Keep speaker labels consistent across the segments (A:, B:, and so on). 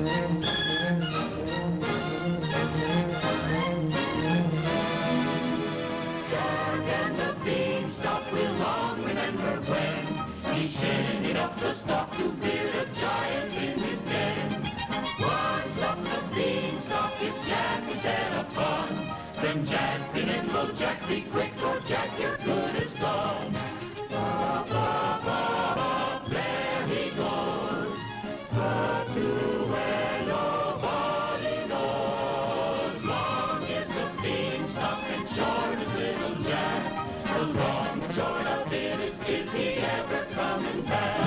A: George and the Beanstalk will long remember when he shinned up the stalk to rear a giant in his den. Once up the Beanstalk, if Jack is set upon, then Jack be nimble, Jack be quick, or Jack your good is gone. Ba, ba, ba, ba, there he goes, but to where nobody knows. Long is the Beanstalk and short is little Jack. The long and short of it is he ever coming back?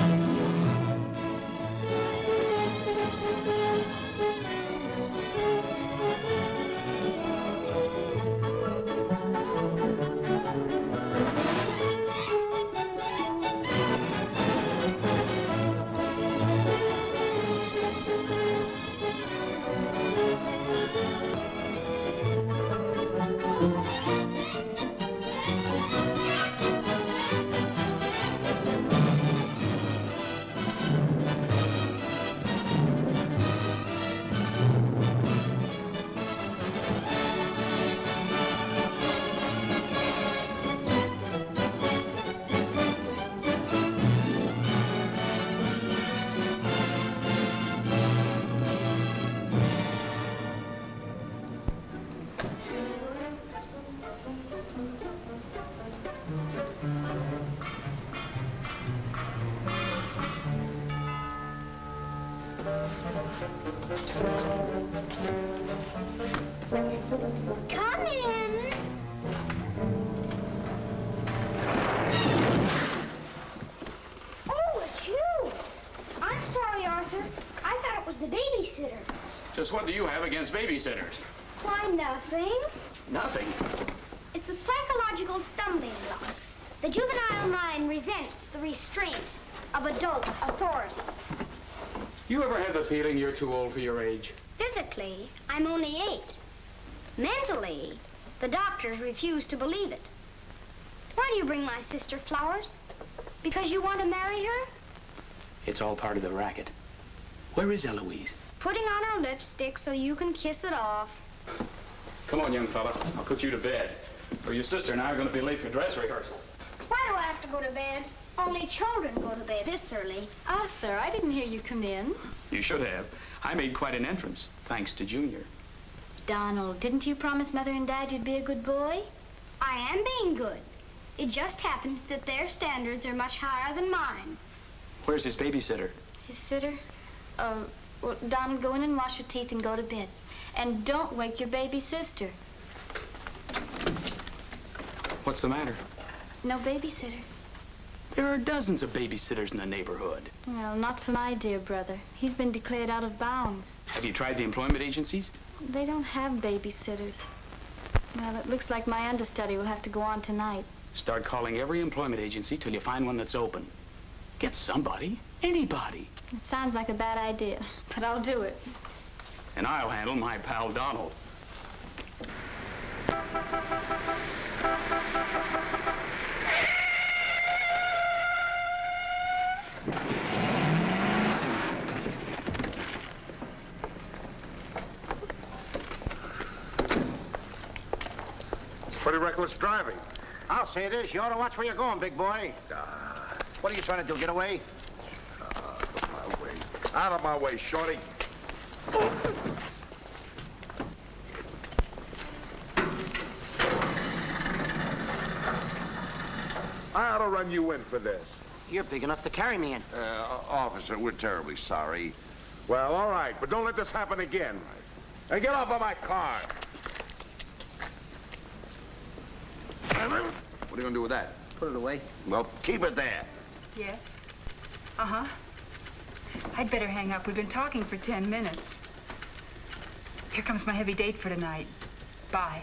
B: Come in. Oh, it's you. I'm sorry, Arthur. I thought it was the babysitter.
C: Just what do you have against babysitters?
B: Why, nothing.
C: Nothing.
B: It's a psychological stumbling block. The juvenile mind resents the restraint of adult authority.
C: You ever have the feeling you're too old for your age?
B: Physically, I'm only 8. Mentally, the doctors refuse to believe it. Why do you bring my sister flowers? Because you want to marry her?
C: It's all part of the racket. Where is Eloise?
B: Putting on her lipstick so you can kiss it off.
C: Come on, young fella. I'll put you to bed. Or your sister and I are going to be late for dress rehearsal.
B: Why do I have to go to bed? Only children go to bed this early.
D: Arthur, I didn't hear you come in.
C: You should have. I made quite an entrance, thanks to Junior.
D: Donald, didn't you promise Mother and Dad you'd be a good boy?
B: I am being good. It just happens that their standards are much higher than mine.
C: Where's his babysitter?
D: His sitter? Well, Donald, go in and wash your teeth and go to bed. And don't wake your baby sister.
C: What's the matter?
D: No babysitter.
C: There are dozens of babysitters in the neighborhood.
D: Well, not for my dear brother. He's been declared out of bounds.
C: Have you tried the employment agencies?
D: They don't have babysitters. Well, it looks like my understudy will have to go on tonight.
C: Start calling every employment agency till you find one that's open. Get somebody, anybody.
D: It sounds like a bad idea, but I'll do it.
C: And I'll handle my pal Donald.
E: Pretty reckless driving.
F: I'll say it is. You ought to watch where you're going, big boy. What are you trying to do, get away?
E: Out of my way. Out of my way, shorty. I ought to run you in for this.
F: You're big enough to carry me in.
E: Officer, we're terribly sorry. Well, all right, but don't let this happen again. And get off of my car.
F: What are you going to do with that? Put it away.
E: Well, keep it there.
G: Yes? Uh-huh. I'd better hang up. We've been talking for 10 minutes. Here comes my heavy date for tonight. Bye.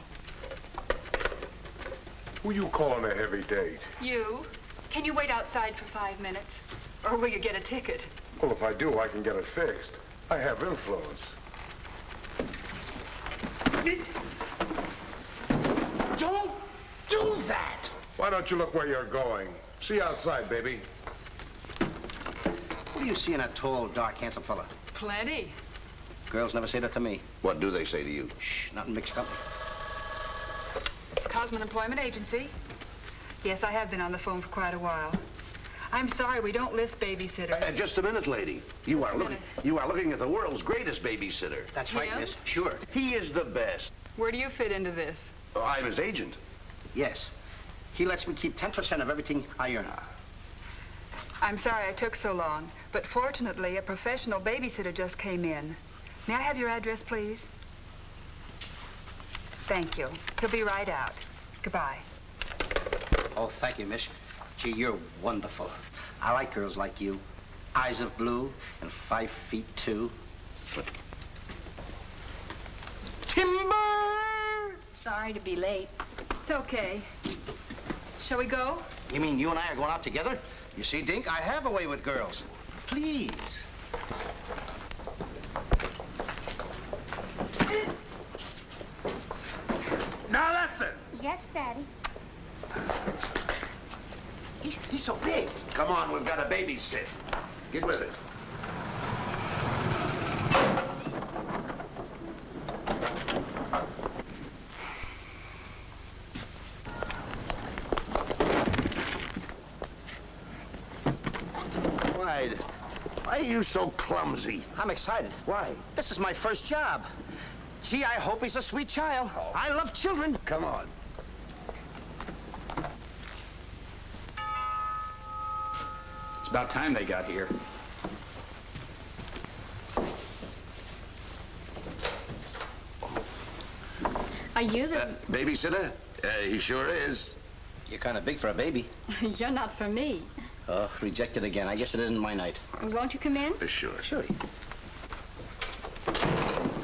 E: Who you calling a heavy date?
G: You? Can you wait outside for 5 minutes? Or will you get a ticket?
E: Well, if I do, I can get it fixed. I have influence.
F: Don't do that!
E: Why don't you look where you're going? See you outside, baby.
F: What do you see in a tall, dark, handsome fella?
G: Plenty.
F: Girls never say that to me.
E: What do they say to you?
F: Shh, not in mixed company.
G: Cosman Employment Agency. Yes, I have been on the phone for quite a while. I'm sorry, we don't list babysitters.
E: Just a minute, lady. You are looking at the world's greatest babysitter.
F: That's right,
G: Him?
F: miss. Sure.
E: He is the best.
G: Where do you fit into this?
E: Oh, I'm his agent.
F: Yes. He lets me keep 10% of everything I earn.
G: I'm sorry I took so long, but fortunately, a professional babysitter just came in. May I have your address, please? Thank you. He'll be right out. Goodbye.
F: Oh, thank you, miss. Gee, you're wonderful. I like girls like you. Eyes of blue and 5 feet 2. Timber!
H: Sorry to be late.
G: It's okay. Shall we go?
F: You mean you and I are going out together? You see, Dink, I have a way with girls. Please.
E: Now listen.
B: Yes, Daddy.
F: He's so big.
E: Come on, we've got to babysit. Get with it. Why are you so clumsy?
F: I'm excited.
E: Why?
F: This is my first job. Gee, I hope he's a sweet child.
E: Oh.
F: I love children.
E: Come on.
C: It's about time they got here.
D: Are you the...
E: Babysitter? He sure is.
F: You're kind of big for a baby.
D: You're not for me.
F: Oh, rejected again. I guess it isn't my night.
D: Won't you come in?
E: Sure.
F: Sure.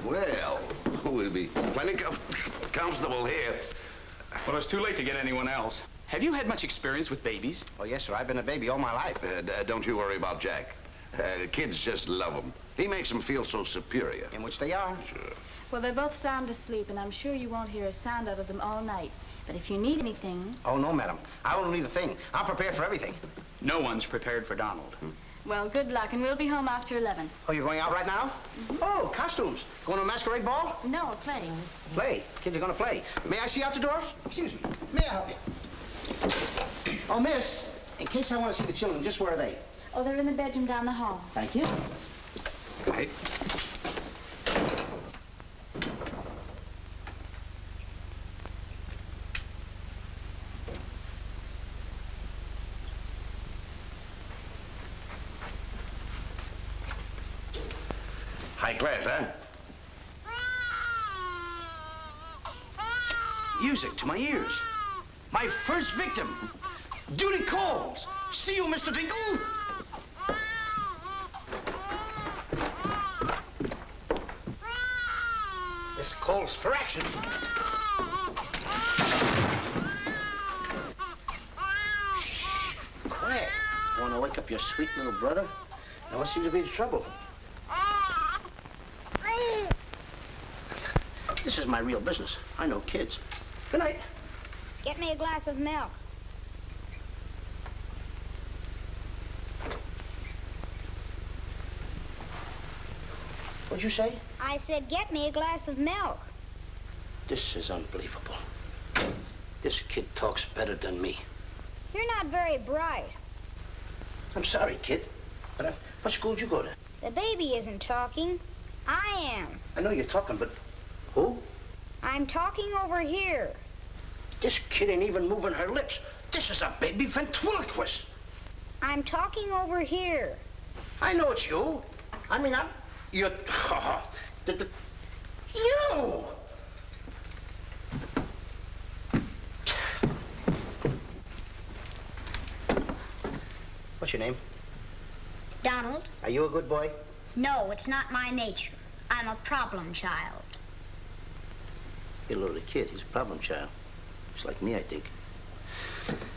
E: Well, we'll be plenty comfortable here.
C: Well, it's too late to get anyone else. Have you had much experience with babies?
F: Oh, yes, sir. I've been a baby all my life.
E: Don't you worry about Jack. Kids just love him. He makes them feel so superior.
F: In which they are.
E: Sure.
D: Well, they're both sound asleep, and I'm sure you won't hear a sound out of them all night. But if you need anything...
F: Oh, no, madam. I won't need a thing. I'm prepared for everything.
C: No one's prepared for Donald.
D: Well, good luck, and we'll be home after 11.
F: Oh, you're going out right now? Oh, costumes. Going to a masquerade ball?
D: No, playing.
F: Play. Kids are going to play. May I see you out the doors? Excuse me. May I help you? Oh, miss, in case I want to see the children, just where are they?
D: Oh, they're in the bedroom down the hall.
F: Thank you.
C: Good night.
E: High class, huh?
F: Music to my ears. My first victim. Duty calls. See you, Mr. Dingle. This calls for action. Shh. Quiet. Want to wake up your sweet little brother? Now, what seems to be the trouble? This is my real business. I know kids. Good night.
B: Get me a glass of milk.
F: What'd you say?
B: I said, get me a glass of milk.
F: This is unbelievable. This kid talks better than me.
B: You're not very bright.
F: I'm sorry, kid. But what school did you go to?
B: The baby isn't talking. I am.
F: I know you're talking, but who?
B: I'm talking over here.
F: This kid ain't even moving her lips. This is a baby ventriloquist.
B: I'm talking over here.
F: I know it's you. I mean, you're... You! What's your name?
B: Donald?
F: Are you a good boy?
B: No, it's not my nature. I'm a problem child.
F: You're a little kid. He's a problem child. He's like me, I think.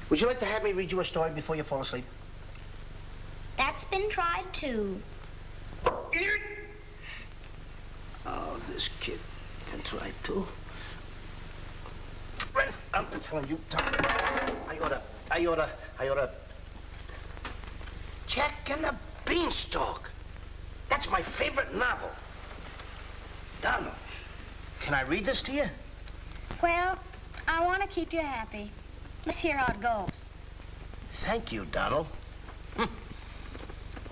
F: Would you like to have me read you a story before you fall asleep?
B: That's been tried too.
F: Oh, this kid can try too. I'm telling you, Tom, I oughta. Jack and the Beanstalk. That's my favorite novel. Can I read this to you?
B: Well, I want to keep you happy. Let's hear how it goes.
F: Thank you, Donald.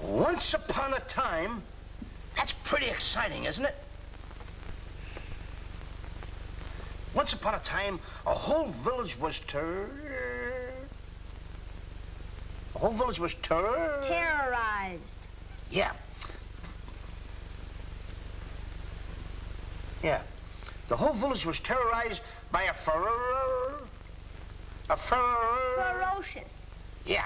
F: Once upon a time, that's pretty exciting, isn't it? Once upon a time, a whole village was
B: terrorized.
F: Yeah. Yeah. The whole village was terrorized by a
B: Ferocious.
F: Yeah.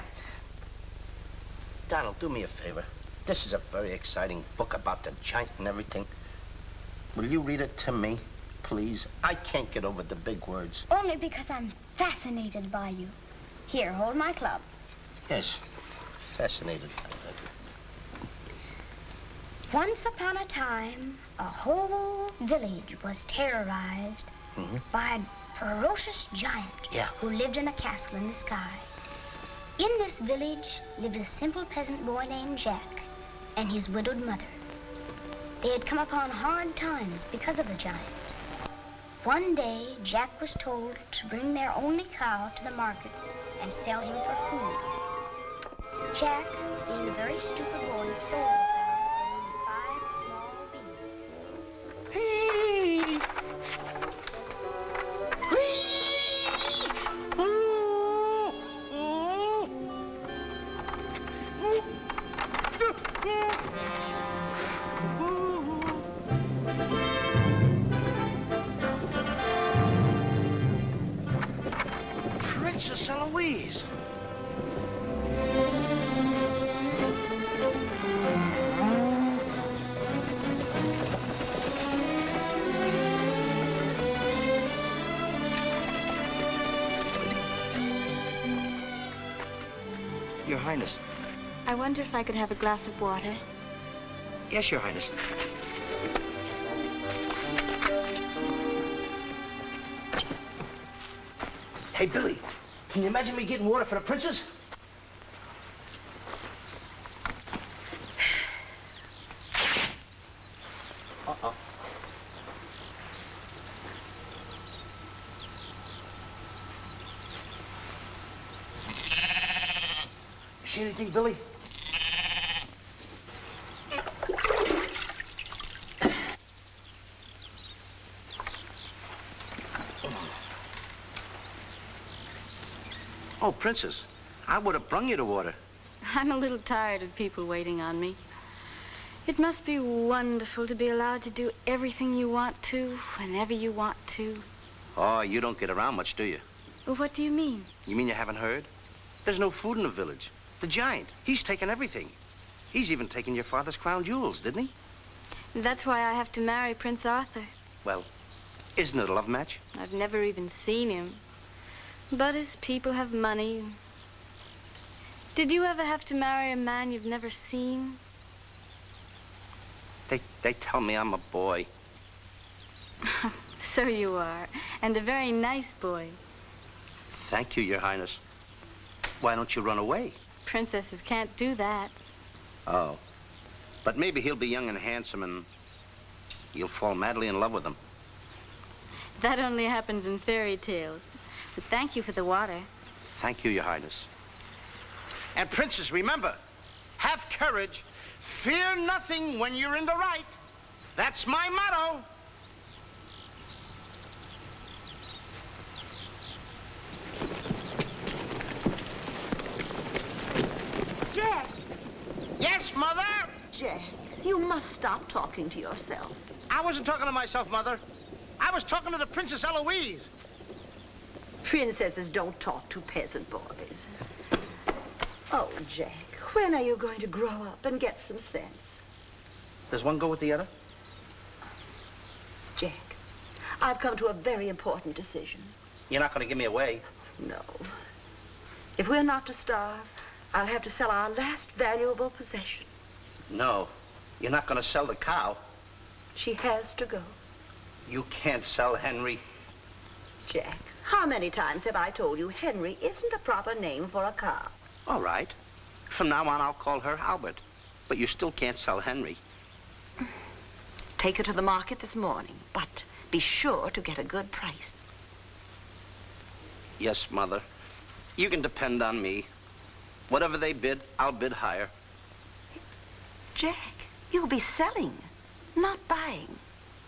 F: Donald, do me a favor. This is a very exciting book about the giant and everything. Will you read it to me, please? I can't get over the big words.
B: Only because I'm fascinated by you. Here, hold my club.
F: Yes, fascinated.
B: Once upon a time, a whole village was terrorized by a ferocious giant who lived in a castle in the sky. In this village lived a simple peasant boy named Jack and his widowed mother. They had come upon hard times because of the giant. One day, Jack was told to bring their only cow to the market and sell him for food. Jack, being a very stupid boy, sold the cow for only 5 small beans.
F: Hey! Princess Eloise. Your Highness.
D: I wonder if I could have a glass of water.
F: Yes, Your Highness. Hey, Billy, can you imagine me getting water for the princess? Uh-oh. You see anything, Billy? Oh, Princess, I would have brung you the water.
D: I'm a little tired of people waiting on me. It must be wonderful to be allowed to do everything you want to, whenever you want to.
F: Oh, you don't get around much, do you?
D: Well, what do you mean?
F: You mean you haven't heard? There's no food in the village. The giant, he's taken everything. He's even taken your father's crown jewels, didn't he?
D: That's why I have to marry Prince Arthur.
F: Well, isn't it a love match?
D: I've never even seen him. But his people have money. Did you ever have to marry a man you've never seen?
F: They tell me I'm a boy.
D: So you are, and a very nice boy.
F: Thank you, Your Highness. Why don't you run away?
D: Princesses can't do that.
F: Oh. But maybe he'll be young and handsome and you'll fall madly in love with him.
D: That only happens in fairy tales. But thank you for the water.
F: Thank you, Your Highness. And Princess, remember, have courage. Fear nothing when you're in the right. That's my motto.
I: Jack!
F: Yes, Mother?
I: Jack, you must stop talking to yourself.
F: I wasn't talking to myself, Mother. I was talking to the Princess Eloise.
I: Princesses don't talk to peasant boys. Oh, Jack, when are you going to grow up and get some sense?
F: Does one go with the other?
I: Jack, I've come to a very important decision.
F: You're not going to give me away.
I: No. If we're not to starve, I'll have to sell our last valuable possession.
F: No, you're not going to sell the cow.
I: She has to go.
F: You can't sell Henry.
I: Jack, how many times have I told you Henry isn't a proper name for a cow?
F: All right. From now on, I'll call her Albert. But you still can't sell Henry.
I: Take her to the market this morning, but be sure to get a good price.
F: Yes, Mother. You can depend on me. Whatever they bid, I'll bid higher.
I: Jack, you'll be selling, not buying.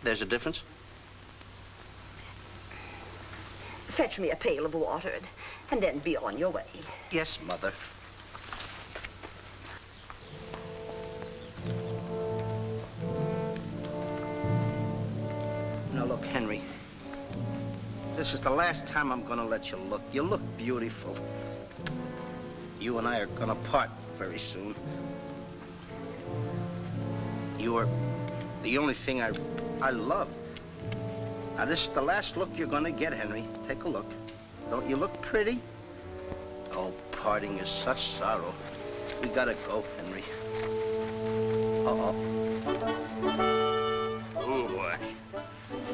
F: There's a difference?
I: Fetch me a pail of water and then be on your way.
F: Yes, Mother. Now, look, Henry. This is the last time I'm gonna let you look. You look beautiful. You and I are gonna part very soon. You are the only thing I love. Now, this is the last look you're gonna get, Henry. Take a look. Don't you look pretty? Oh, parting is such sorrow. We gotta go, Henry. Uh-oh.
C: Oh, boy.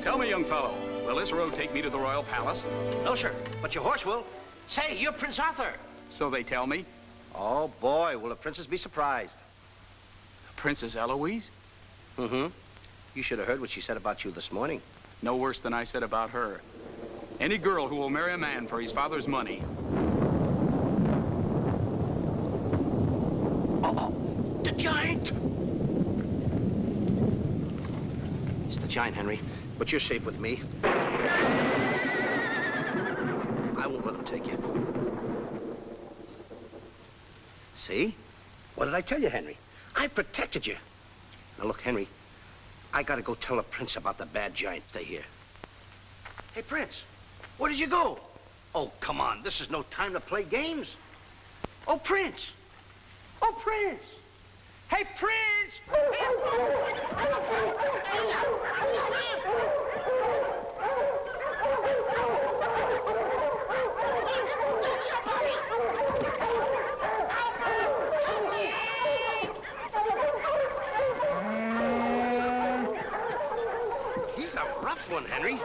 C: Tell me, young fellow, will this road take me to the royal palace?
F: No, sir, but your horse will. Say, you're Prince Arthur.
C: So they tell me.
F: Oh, boy, will the princess be surprised.
C: Princess Eloise?
F: Mm-hmm. You should have heard what she said about you this morning.
C: No worse than I said about her. Any girl who will marry a man for his father's money.
F: Uh-oh, the giant! It's the giant, Henry, but you're safe with me. I won't let him take you. See? What did I tell you, Henry? I protected you. Now, look, Henry, I gotta go tell the prince about the bad giant. Stay here. Hey, Prince, where did you go? Oh, come on, this is no time to play games. Oh, Prince! Oh, Prince! Hey, Prince! He's a rough one, Henry.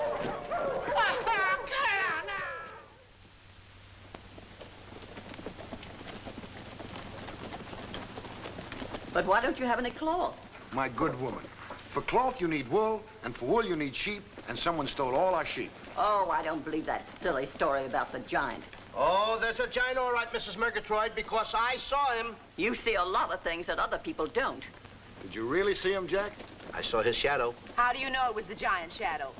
I: But why don't you have any cloth?
E: My good woman, for cloth you need wool, and for wool you need sheep, and someone stole all our sheep.
I: Oh, I don't believe that silly story about the giant.
F: Oh, there's a giant all right, Mrs. Murgatroyd, because I saw him.
I: You see a lot of things that other people don't.
E: Did you really see him, Jack?
F: I saw his shadow.
H: How do you know it was the giant shadow?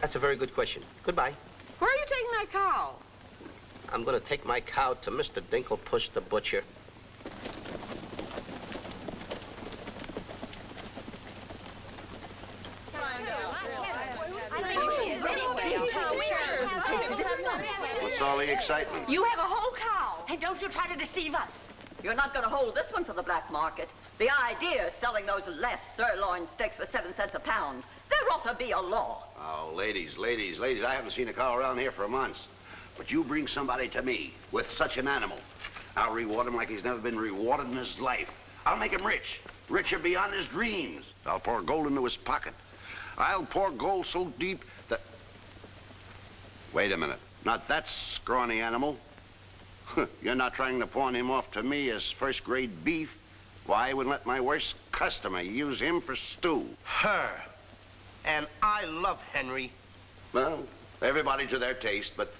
F: That's a very good question. Goodbye.
H: Where are you taking my cow?
F: I'm going to take my cow to Mr. Dinklepuss the butcher.
E: What's all the excitement?
H: You have a whole cow.
I: And don't you try to deceive us. You're not going to hold this one for the black market. The idea is selling those less sirloin steaks for 7 cents a pound. There ought to be a law.
J: Oh, ladies, I haven't seen a cow around here for months. But you bring somebody to me with such an animal, I'll reward him like he's never been rewarded in his life. I'll make him rich, richer beyond his dreams. I'll pour gold into his pocket. I'll pour gold so deep that... Wait a minute. Not that scrawny animal. You're not trying to pawn him off to me as first-grade beef? Why, I wouldn't let my worst customer use him for stew.
F: Her. And I love Henry.
J: Well, everybody to their taste, but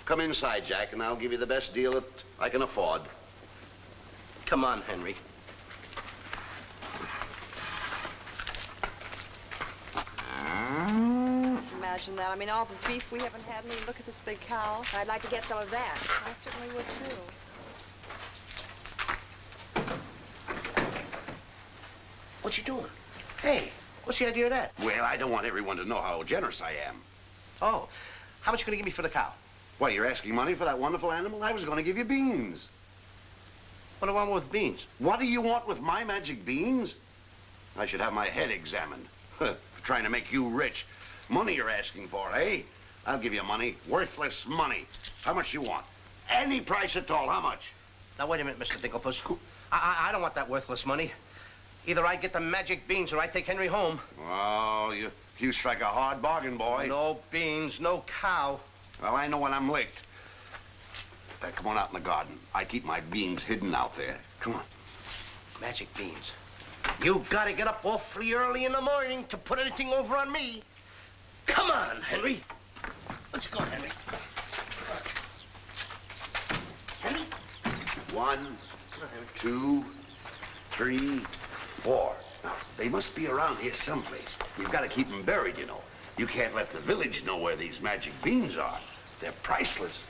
J: come inside, Jack, and I'll give you the best deal that I can afford.
F: Come on, Henry.
H: Imagine that. I mean, all the beef we haven't had, and we look at this big cow. I'd like to get some of that. I certainly would, too.
F: What you doing? Hey, what's the idea of that?
J: Well, I don't want everyone to know how generous I am.
F: Oh, how much you gonna give me for the cow?
J: What, you're asking money for that wonderful animal? I was going to give you beans.
F: What do I want with beans?
J: What do you want with my magic beans? I should have my head examined. Trying to make you rich. Money you're asking for, eh? I'll give you money. Worthless money. How much you want? Any price at all. How much?
F: Now, wait a minute, Mr. Dinklepuss. I don't want that worthless money. Either I get the magic beans or I take Henry home.
J: Oh, you strike a hard bargain, boy.
F: No beans, no cow.
J: Well, I know when I'm licked. Come on out in the garden. I keep my beans hidden out there. Come on.
F: Magic beans. You gotta get up awfully early in the morning to put anything over on me. Come on, Henry. Let's go, Henry. Henry?
J: 1, 2, 3, 4. Now, they must be around here someplace. You've got to keep them buried, you know. You can't let the village know where these magic beans are. They're priceless.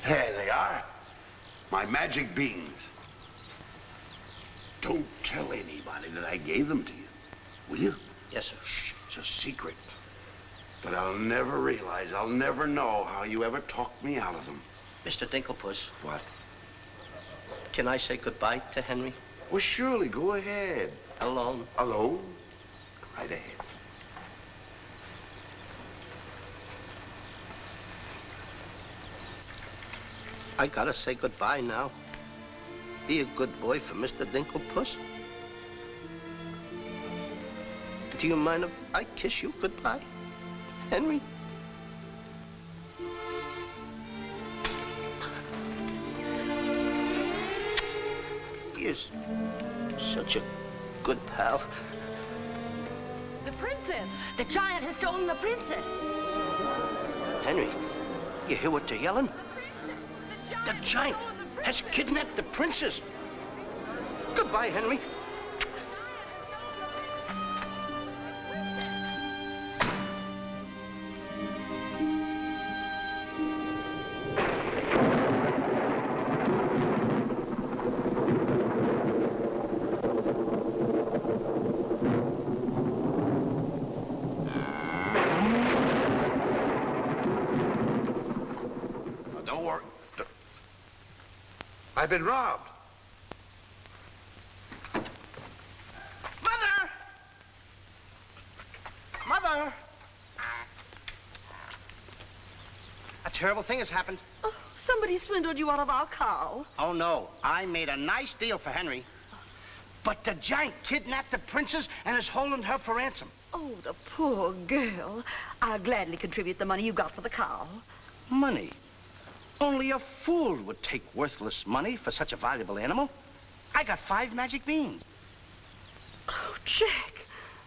J: There they are. My magic beans. Don't tell anybody that I gave them to you. Will you?
F: Yes, sir.
J: Shh, it's a secret. But I'll never realize, I'll never know how you ever talked me out of them.
F: Mr. Dinklepuss.
J: What?
F: Can I say goodbye to Henry?
J: Well, surely, go ahead.
F: Alone?
J: Alone? Go right ahead.
F: I gotta say goodbye now. Be a good boy for Mr. Dinklepuss. Do you mind if I kiss you goodbye, Henry? You're such a good pal.
H: The princess.
I: The giant has stolen the princess.
F: Henry, you hear what they're yelling? The giant has kidnapped the princess. Goodbye, Henry.
J: Don't worry. I've been robbed.
F: Mother! Mother! A terrible thing has happened.
I: Oh, somebody swindled you out of our cow.
F: Oh, no. I made a nice deal for Henry. But the giant kidnapped the princess and is holding her for ransom.
I: Oh, the poor girl. I'll gladly contribute the money you got for the cow.
F: Money? Only a fool would take worthless money for such a valuable animal. I got 5 magic beans.
I: Oh, Jack,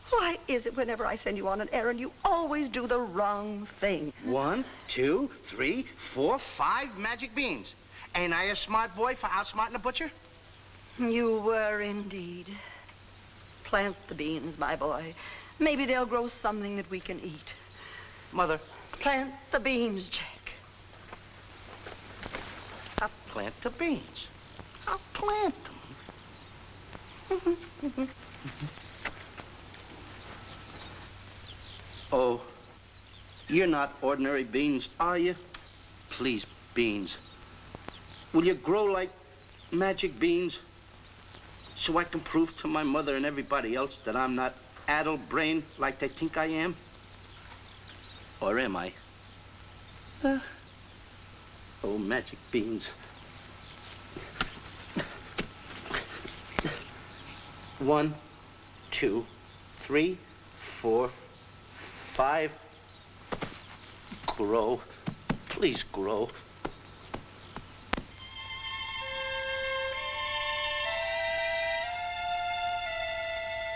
I: why is it whenever I send you on an errand, you always do the wrong thing?
F: 1, 2, 3, 4, 5 magic beans. Ain't I a smart boy for outsmarting a butcher?
I: You were indeed. Plant the beans, my boy. Maybe they'll grow something that we can eat.
F: Mother,
I: Plant the beans, Jack.
F: I'll plant the beans. I'll plant them. Oh, you're not ordinary beans, are you? Please, beans. Will you grow like magic beans so I can prove to my mother and everybody else that I'm not addle-brained like they think I am? Or am I? Oh, magic beans. 1, 2, 3, 4, 5. Grow. Please grow.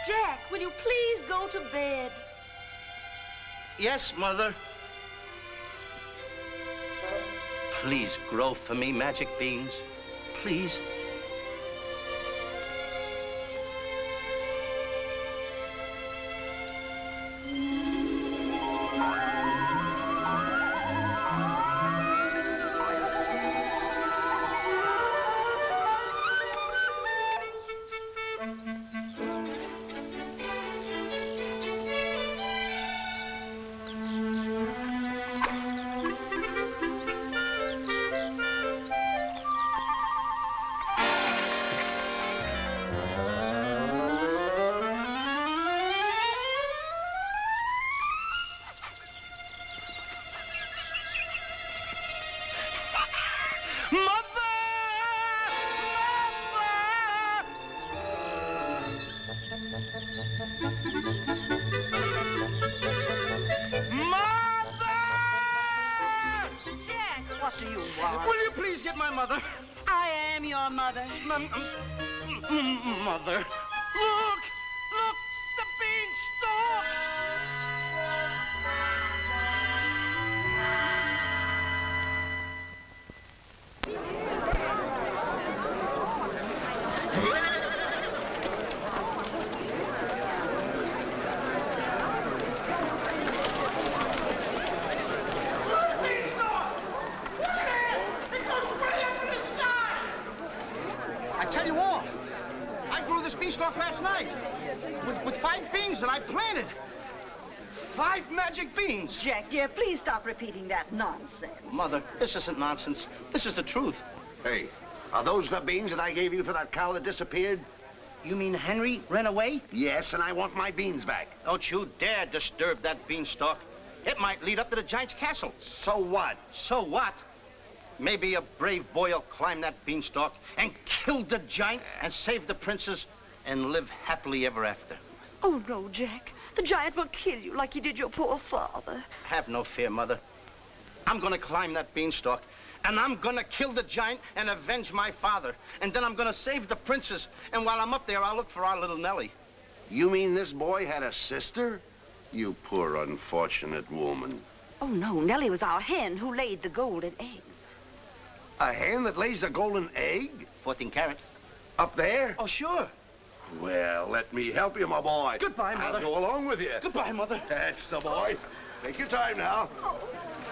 I: Jack, will you please go to bed?
F: Yes, Mother. Please grow for me, magic beans. Please.
H: your mother.
F: Mother. Look! Look! The beanstalk! I tell you all, I grew this beanstalk last night with 5 beans that I planted. 5 magic beans.
I: Jack, dear, please stop repeating that nonsense.
F: Mother, this isn't nonsense. This is the truth.
J: Hey, are those the beans that I gave you for that cow that disappeared?
F: You mean Henry ran away?
J: Yes, and I want my beans back.
F: Don't you dare disturb that beanstalk. It might lead up to the giant's castle.
J: So what?
F: So what? Maybe a brave boy will climb that beanstalk and kill the giant and save the princess and live happily ever after.
I: Oh, no, Jack. The giant will kill you like he did your poor father.
F: Have no fear, Mother. I'm gonna climb that beanstalk, and I'm gonna kill the giant and avenge my father. And then I'm gonna save the princess. And while I'm up there, I'll look for our little Nellie.
J: You mean this boy had a sister? You poor unfortunate woman.
I: Oh, no, Nellie was our hen who laid the golden eggs.
J: A hen that lays a golden egg?
F: 14 carat.
J: Up there?
F: Oh, sure.
J: Well, let me help you, my boy.
F: Goodbye, Mother.
J: I'll go along with you.
F: Goodbye, Mother.
J: That's the boy. Take your time now.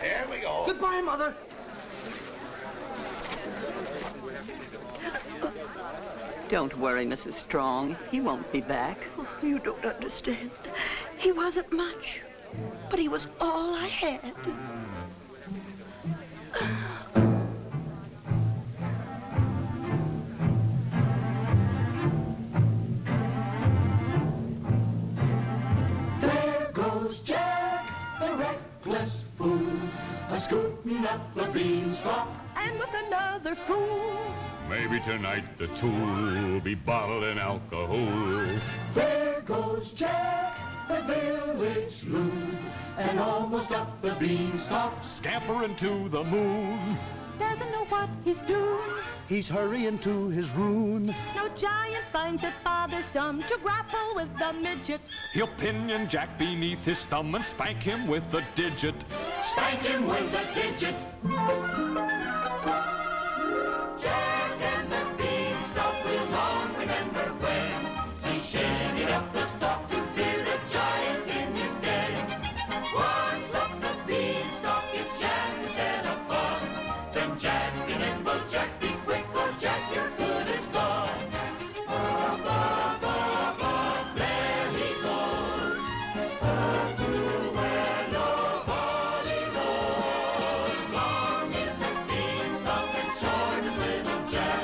J: There we go.
F: Goodbye, Mother.
I: Don't worry, Mrs. Strong. He won't be back. Oh, you don't understand. He wasn't much, but he was all I had.
A: There goes Jack, the reckless fool, a-scooting up the beanstalk.
H: And with another fool.
K: Maybe tonight the tool be bottled in alcohol.
A: There goes Jack, the village loon, and almost up the beanstalk.
K: Scampering to the moon.
H: Doesn't know what he's doing.
L: He's hurrying to his ruin.
H: No giant finds it bothersome to grapple with the midget.
K: He'll pinion Jack beneath his thumb and spank him with a digit.
A: Spank him with a digit. Jack and the beanstalk will long remember when he shinned up the stalk to beard a giant in his den. Once up the beanstalk, if Jack is set upon, then Jack be nimble, Jack be quick, or Jack your good is gone. Up, up, up, up, there he goes, up to where nobody knows. Long is the beanstalk and short is little Jack.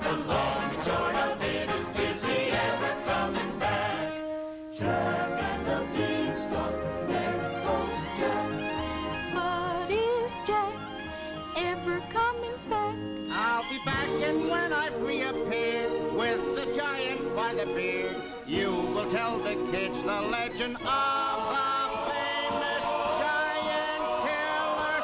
A: The long and short of it is he ever coming back? Jack and the beanstalk, there goes Jack.
H: But is Jack ever coming back?
F: I'll be back, and when I reappear with the giant by the beard, you will tell the kids the legend of the famous giant killer,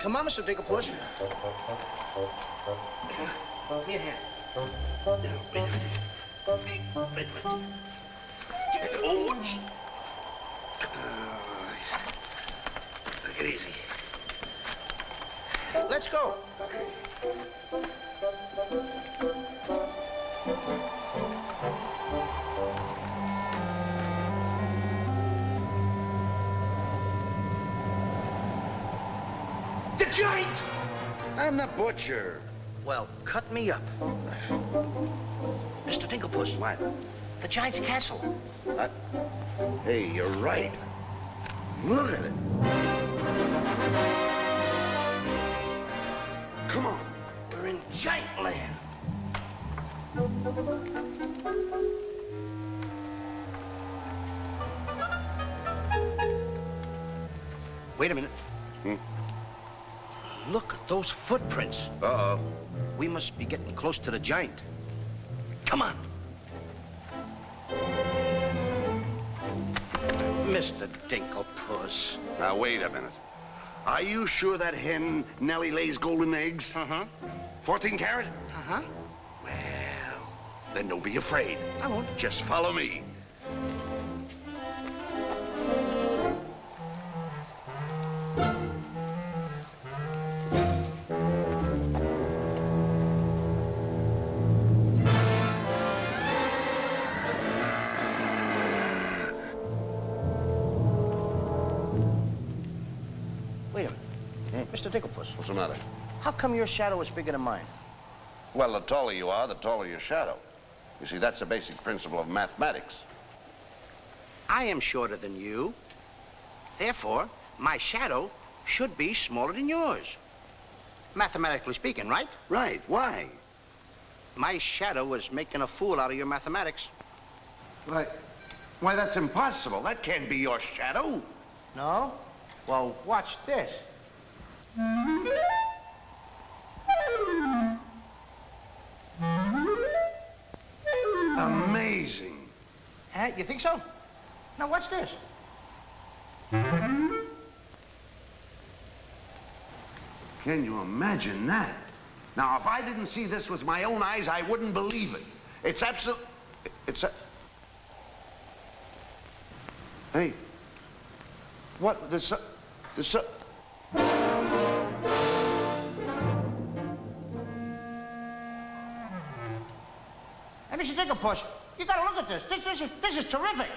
F: Come on, Mr. Digglepuss. Here, here. Wait a minute. Oh,
J: Take it easy.
F: Let's go.
J: The giant! I'm the butcher.
F: Well, cut me up. Mr. Dinklepuss.
J: What?
F: The giant's castle.
J: What? Hey, you're right. Look at it. Come on.
F: We're in giant land. Wait a minute. Look at those footprints.
J: Uh-oh.
F: We must be getting close to the giant. Come on. Mr. Dinklepuss.
J: Now, wait a minute. Are you sure that hen Nellie lays golden eggs?
F: Uh-huh.
J: 14 carat?
F: Uh-huh.
J: Well, then don't be afraid.
F: I won't.
J: Just follow me.
F: Wait a minute. Mr. Dinklepuss.
J: What's the matter?
F: How come your shadow is bigger than mine?
J: Well, the taller you are, the taller your shadow. You see, that's the basic principle of mathematics.
F: I am shorter than you. Therefore, my shadow should be smaller than yours. Mathematically speaking, right?
J: Right. Why?
F: My shadow is making a fool out of your mathematics.
J: Why, that's impossible. That can't be your shadow.
F: No? Well, watch this.
J: Amazing.
F: Huh? You think so? Now, watch this.
J: Can you imagine that? Now, if I didn't see this with my own eyes, I wouldn't believe it. It's absolute... Hey. What? Hey,
F: Mr. Dinklepuss, you gotta look at this. This is terrific.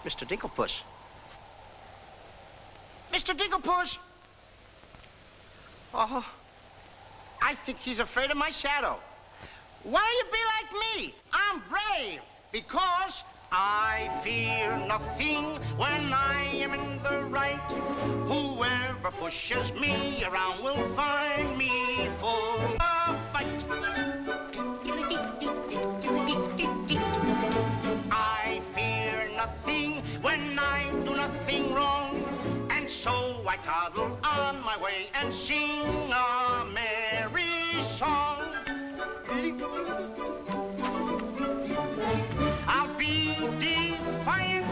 F: Mr. Dinklepuss. Mr. Dinklepuss! Oh, I think he's afraid of my shadow. Why don't you be like me? I'm brave because I fear nothing when I am in the right. Whoever pushes me around will find me full of fight. I fear nothing when I do nothing wrong. And so I toddle on my way and sing a merry song. I'll be defiant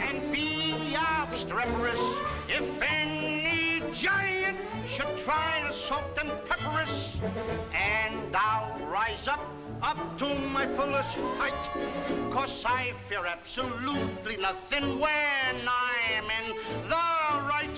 F: and be obstreperous if any giant should try to salt and pepper us. And I'll rise up to my fullest height, 'cause I fear absolutely nothing when I'm in the right.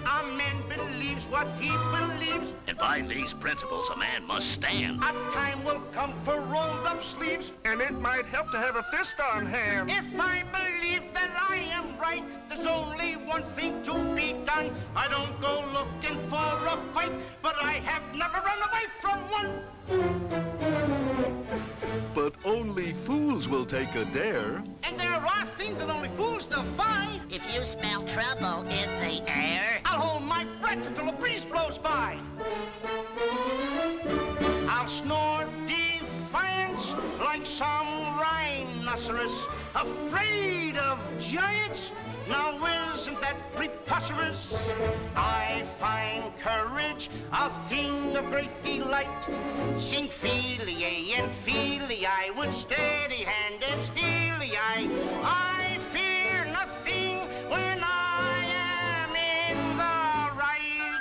F: A man believes what he believes,
M: and by these principles a man must stand.
F: A time will come for rolled up sleeves,
E: and it might help to have a fist on hand.
F: If I believe that I am right, there's only one thing to be done. I don't go looking for a fight, but I have never run away from one.
L: But only fools will take a dare.
F: And there are things that only fools defy.
N: If you smell trouble in the air,
F: I'll hold my breath until a breeze blows by. I'll snore defiance like some rhino rhinoceros, afraid of giants? Now isn't that preposterous? I find courage a thing of great delight. Sing Feely and Feely, I would steady hand and steely I fear nothing when I am in the right.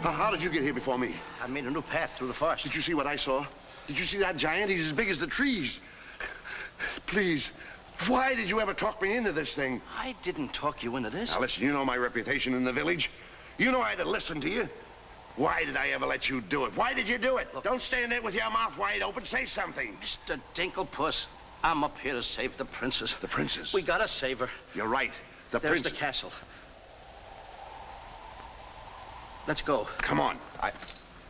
E: How did you get here before me?
F: I made a new path through the forest.
E: Did you see what I saw? Did you see that giant? He's as big as the trees. Please, why did you ever talk me into this thing?
F: I didn't talk you into this.
E: Now, listen, you know my reputation in the village. You know I'd have listened to you. Why did I ever let you do it? Why did you do it? Look, don't stand there with your mouth wide open. Say something.
F: Mr. Dinklepuss, I'm up here to save the princess.
E: The princess?
F: We gotta save her.
E: You're right.
F: There's
E: princess.
F: the castle. Let's go.
E: Come on.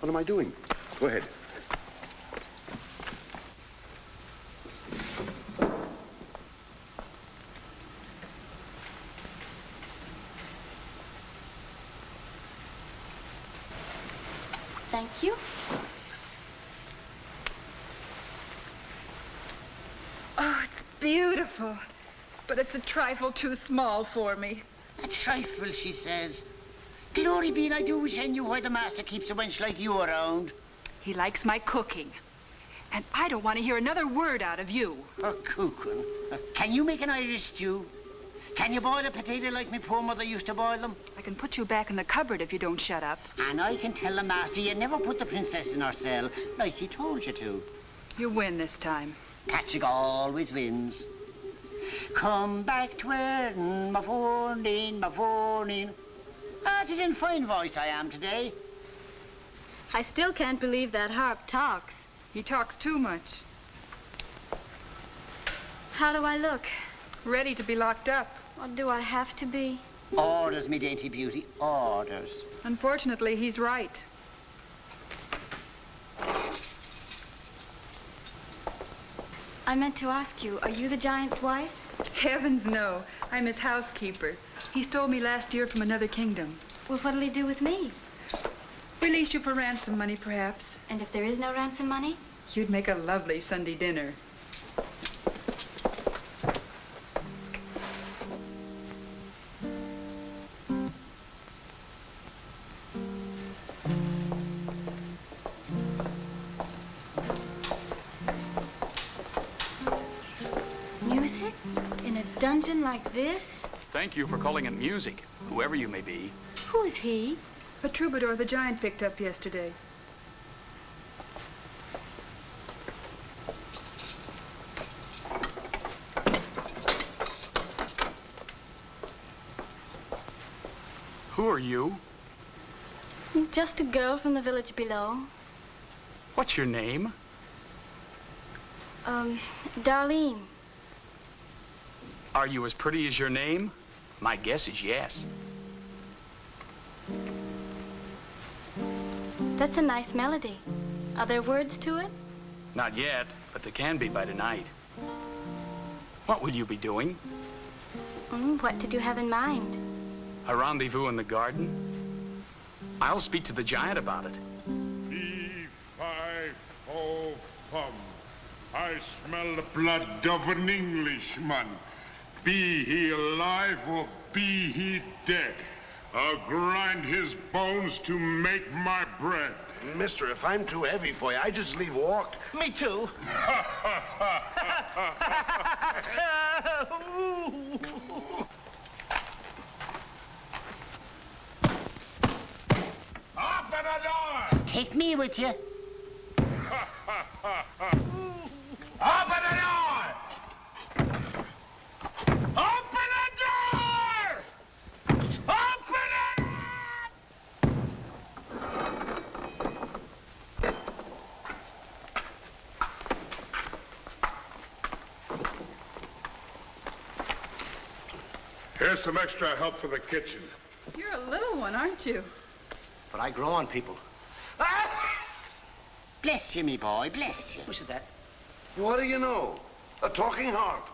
E: What am I doing? Go ahead.
D: Thank you.
G: Oh, it's beautiful. But it's a trifle too small for me.
N: A trifle, she says. Glory be, and I do wish I knew why the master keeps a wench like you around.
G: He likes my cooking. And I don't want to hear another word out of you.
N: Oh, cooking. Can you make an Irish stew? Can you boil a potato like my poor mother used to boil them?
G: I can put you back in the cupboard if you don't shut up.
N: And I can tell the master you never put the princess in her cell, like he told you to.
G: You win this time.
N: Catching always wins. Come back to earn my morning, my morning. Ah, it is in fine voice I am today.
D: I still can't believe that harp talks.
G: He talks too much.
D: How do I look?
G: Ready to be locked up.
D: Or do I have to be?
N: Orders, me dainty beauty, orders.
G: Unfortunately, he's right.
D: I meant to ask you, are you the giant's wife?
G: Heavens, no. I'm his housekeeper. He stole me last year from another kingdom.
D: Well, what'll he do with me?
G: Release you for ransom money, perhaps.
D: And if there is no ransom money?
G: You'd make a lovely Sunday dinner.
D: Music? In a dungeon like this?
C: Thank you for calling it music, whoever you may be.
D: Who is he?
G: A troubadour the giant picked up yesterday.
C: Who are you?
D: Just a girl from the village below.
C: What's your name?
D: Darlene.
C: Are you as pretty as your name? My guess is yes.
D: That's a nice melody. Are there words to it?
C: Not yet, but there can be by tonight. What will you be doing?
D: What did you have in mind?
C: A rendezvous in the garden? I'll speak to the giant about it.
O: Fee-fi-fo-fum. I smell the blood of an Englishman. Be he alive or be he dead, I'll grind his bones to make my bread.
E: Mister, if I'm too heavy for you, I just leave walk.
N: Me too.
O: Open the door!
N: Take me with you.
O: Open the door! Open the door! Open it! Here's some extra help for the kitchen.
G: You're a little one, aren't you?
F: But I grow on people.
N: Bless you, me boy, bless you.
F: Who said that?
E: What do you know? A talking harp.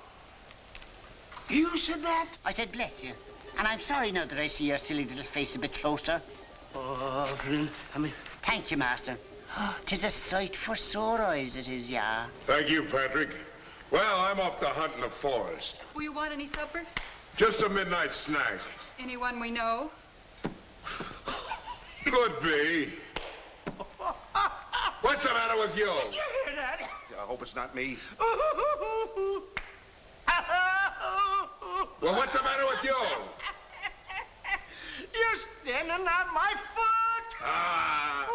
N: You said that? I said bless you. And I'm sorry now that I see your silly little face a bit closer.
F: Oh,
N: Thank you, master. 'Tis a sight for sore eyes, it is, yeah.
O: Thank you, Patrick. Well, I'm off to hunt in the forest.
G: Will you want any supper?
O: Just a midnight snack.
G: Anyone we know?
O: Could be. What's the matter with you?
N: Did you hear that?
E: I hope it's not me.
O: Well, what's the matter with you?
N: You're standing on my foot.
O: Ah.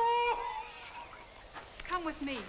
G: Come with me.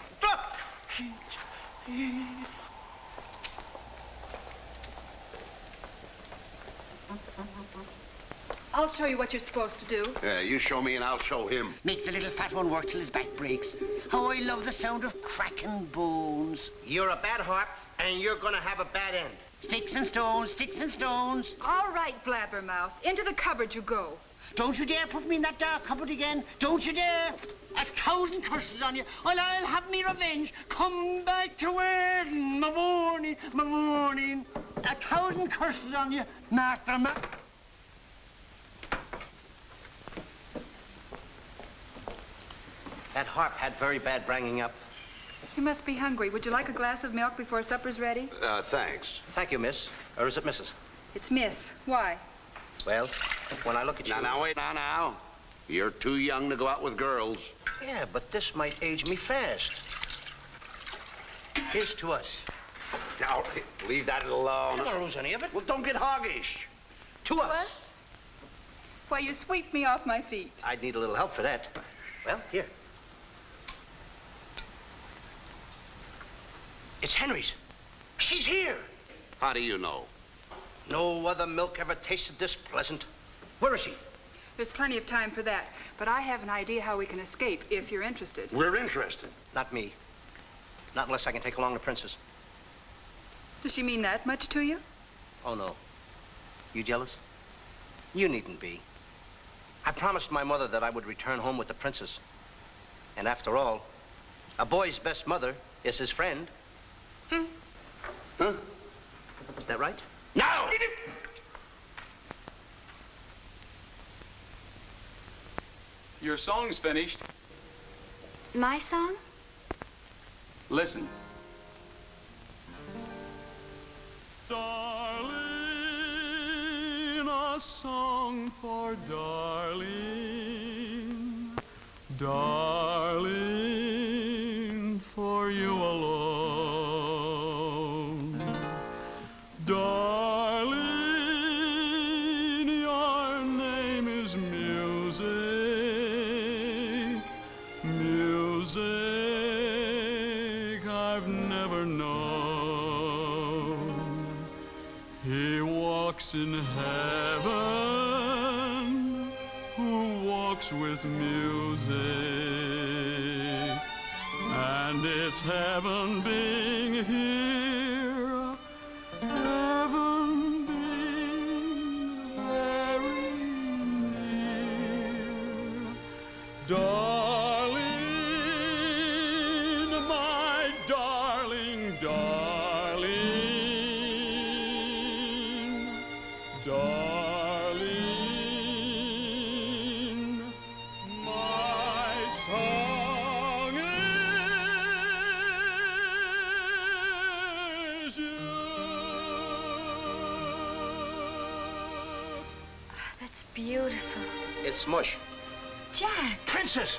G: I'll show you what you're supposed to do.
E: Yeah, you show me and I'll show him.
N: Make the little fat one work till his back breaks. How I love the sound of cracking bones.
F: You're a bad harp, and you're gonna have a bad end.
N: Sticks and stones, sticks and stones.
G: All right, Blabbermouth. Into the cupboard you go.
N: Don't you dare put me in that dark cupboard again. Don't you dare. 1,000 curses on you. I'll have me revenge. Come back to where my morning, my morning. 1,000 curses on you, Master
F: That harp had very bad bringing up.
G: You must be hungry. Would you like a glass of milk before supper's ready?
E: Thanks.
F: Thank you, miss. Or is it Mrs.?
G: It's Miss. Why?
F: Well, when I look at you...
E: Now, wait, now. You're too young to go out with girls.
F: Yeah, but this might age me fast. Here's to us.
E: Now, leave that alone.
F: I don't lose any of it.
E: Well, don't get hoggish.
F: To us.
G: Why, you sweep me off my feet.
F: I'd need a little help for that. Well, here. It's Henry's. She's here.
E: How do you know?
F: No other milk ever tasted this pleasant. Where is she?
G: There's plenty of time for that. But I have an idea how we can escape, if you're interested.
E: We're interested.
F: Not me. Not unless I can take along the princess.
G: Does she mean that much to you?
F: Oh, no. You jealous? You needn't be. I promised my mother that I would return home with the princess. And after all, a boy's best mother is his friend.
E: Huh?
F: Is that right?
E: No!
C: Your song's finished.
D: My song?
C: Listen.
L: Darling, a song for darling, darling, for you alone. Darling, your name is music, music I've never known. He walks in heaven, who walks with music, and it's heaven being here, heaven being very near. Darling, my darling, darling, darling, my song is you.
D: That's beautiful.
F: It's mush.
D: Jack.
F: Princess!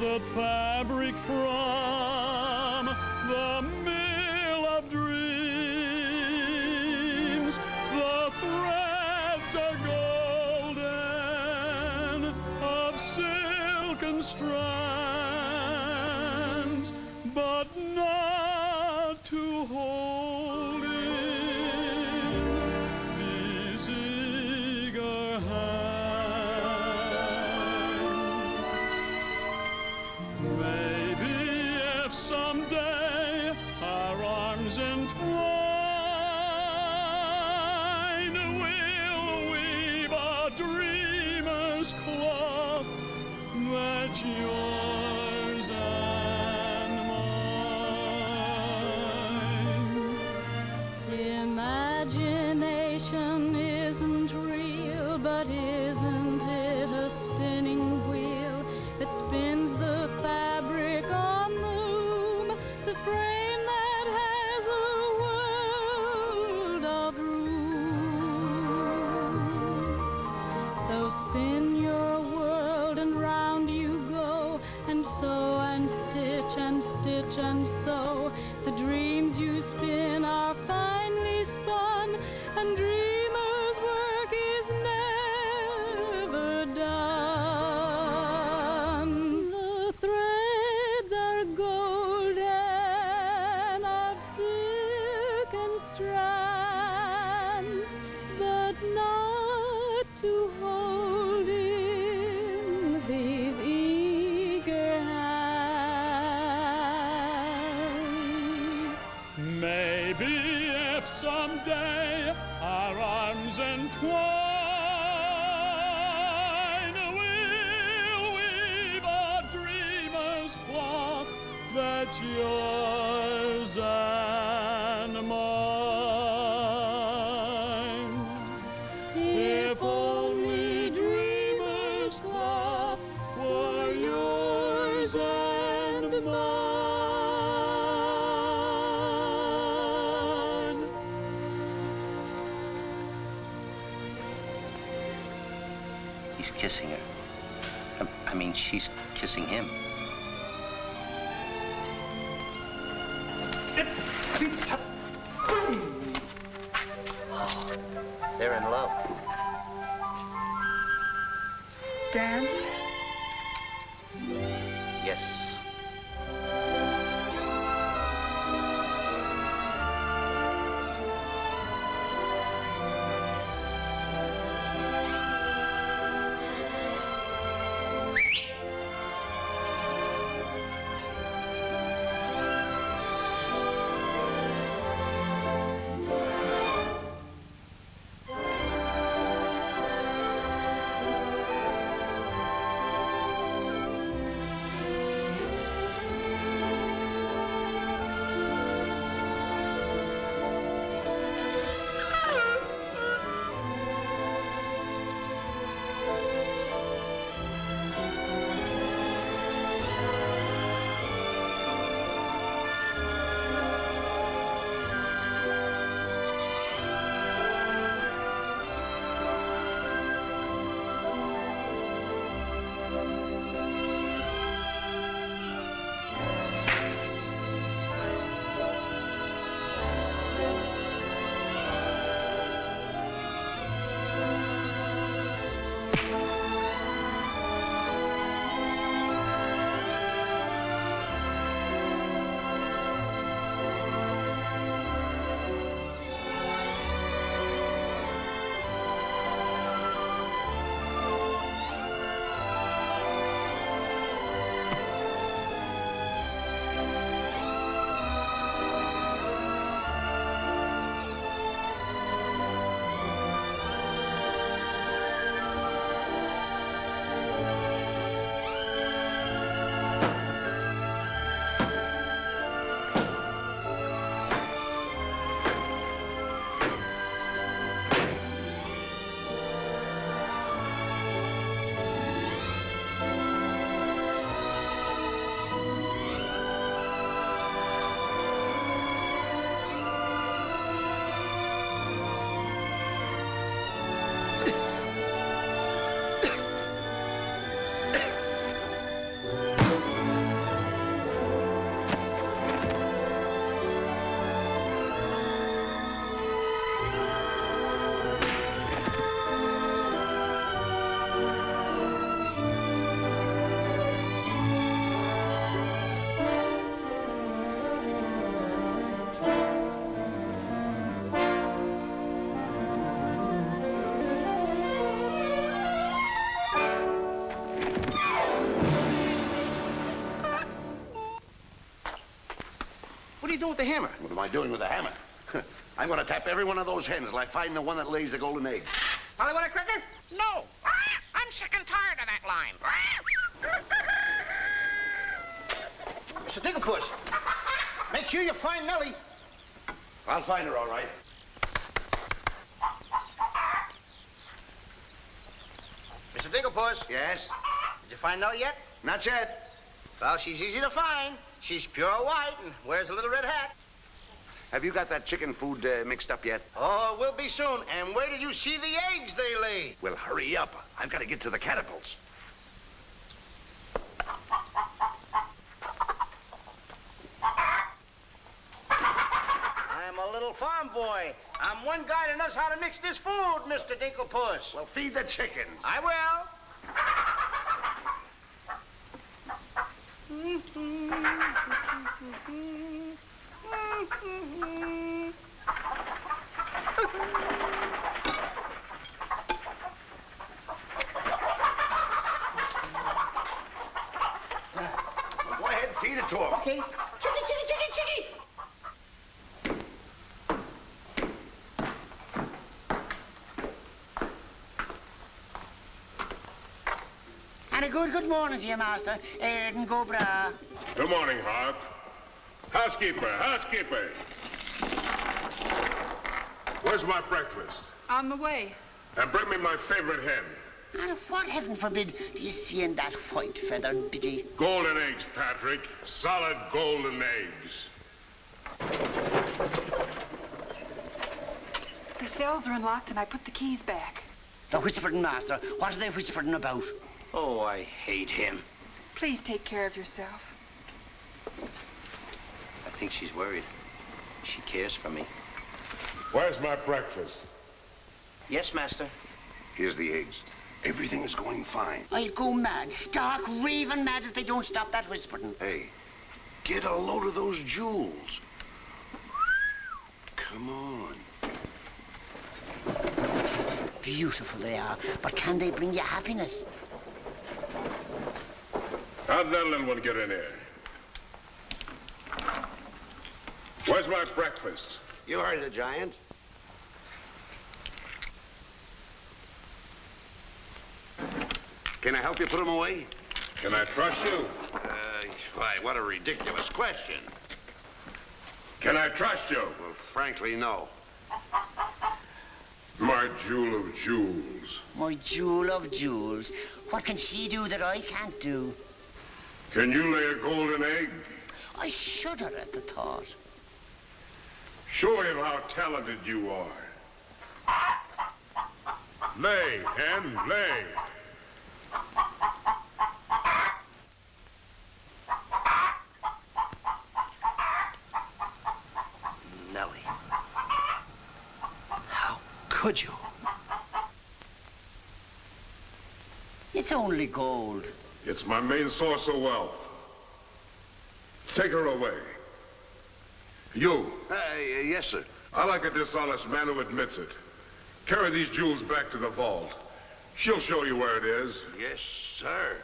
P: exquisite fabric from the mill of dreams. The threads are golden, of silken strands, but not to hold in these eager hands. Maybe if someday our arms entwine, we'll weave a dreamer's cloth that's yours and mine. Imagination isn't real, but isn't it a spinning wheel that spins the fabric on the loom, the frame that has a world of room? So spin your world and round you go, and sew and stitch and stitch and sew. The dreams you spin are finely spun, and dreamers' work is never done. The threads are golden, of silken strands, but not to hold in these eager hands. Maybe if someday our arms entwine, we'll weave a dreamer's cloth that's yours and mine. If only dreamer's cloth were yours and mine.
F: He's kissing her. I mean, she's kissing him. Oh, they're in love.
G: Dance?
F: Yes. are you doing with the hammer?
E: What am I doing with the hammer? I'm going to tap every one of those hens till I find the one that lays the golden egg.
F: Polly, want a cracker?
N: No. I'm sick and tired of that line.
F: Mr. Digglepuss, make sure you find Nellie.
E: I'll find her, all right.
F: Mr. Digglepuss.
E: Yes?
F: Did you find Nellie yet?
E: Not yet.
F: Well, she's easy to find. She's pure white and wears a little red hat.
E: Have you got that chicken food mixed up yet?
F: Oh, we'll be soon. And where did you see the eggs they lay?
E: Well, hurry up. I've got to get to the catapults.
F: I'm a little farm boy. I'm one guy that knows how to mix this food, Mr. Dinklepuss.
E: Well, feed the chickens.
F: I will.
E: Go ahead, feed it to them.
F: Okay. Chicky, chicky, chicky, chicky.
N: And a good morning to you, Master. And go bra.
O: Good morning, Hart. Housekeeper, housekeeper. Where's my breakfast?
G: On the way.
O: And bring me my favorite hen.
N: And what, heaven forbid, do you see in that white-feathered biddy?
O: Golden eggs, Patrick. Solid golden eggs.
G: The cells are unlocked and I put the keys back.
N: The whispering, Master. What are they whispering about?
F: Oh, I hate him.
G: Please take care of yourself.
F: I think she's worried. She cares for me.
O: Where's my breakfast?
F: Yes, Master.
E: Here's the eggs. Everything is going fine.
N: I'll go mad, stark, raving mad if they don't stop that whispering.
E: Hey, get a load of those jewels. Come on.
N: Beautiful they are, but can they bring you happiness?
O: How'd that little one get in here? Where's my breakfast?
E: You heard the giant. Can I help you put them away?
O: Can I trust you?
E: Why, what a ridiculous question.
O: Can I trust you?
E: Well, frankly, no.
O: My jewel of jewels.
N: My jewel of jewels. What can she do that I can't do?
O: Can you lay a golden egg?
N: I shudder at the thought.
O: Show him how talented you are. Lay, hen, lay.
F: Nellie. How could you?
N: It's only gold.
O: It's my main source of wealth. Take her away. You.
E: Yes, sir.
O: I like a dishonest man who admits it. Carry these jewels back to the vault. She'll show you where it is.
E: Yes, sir.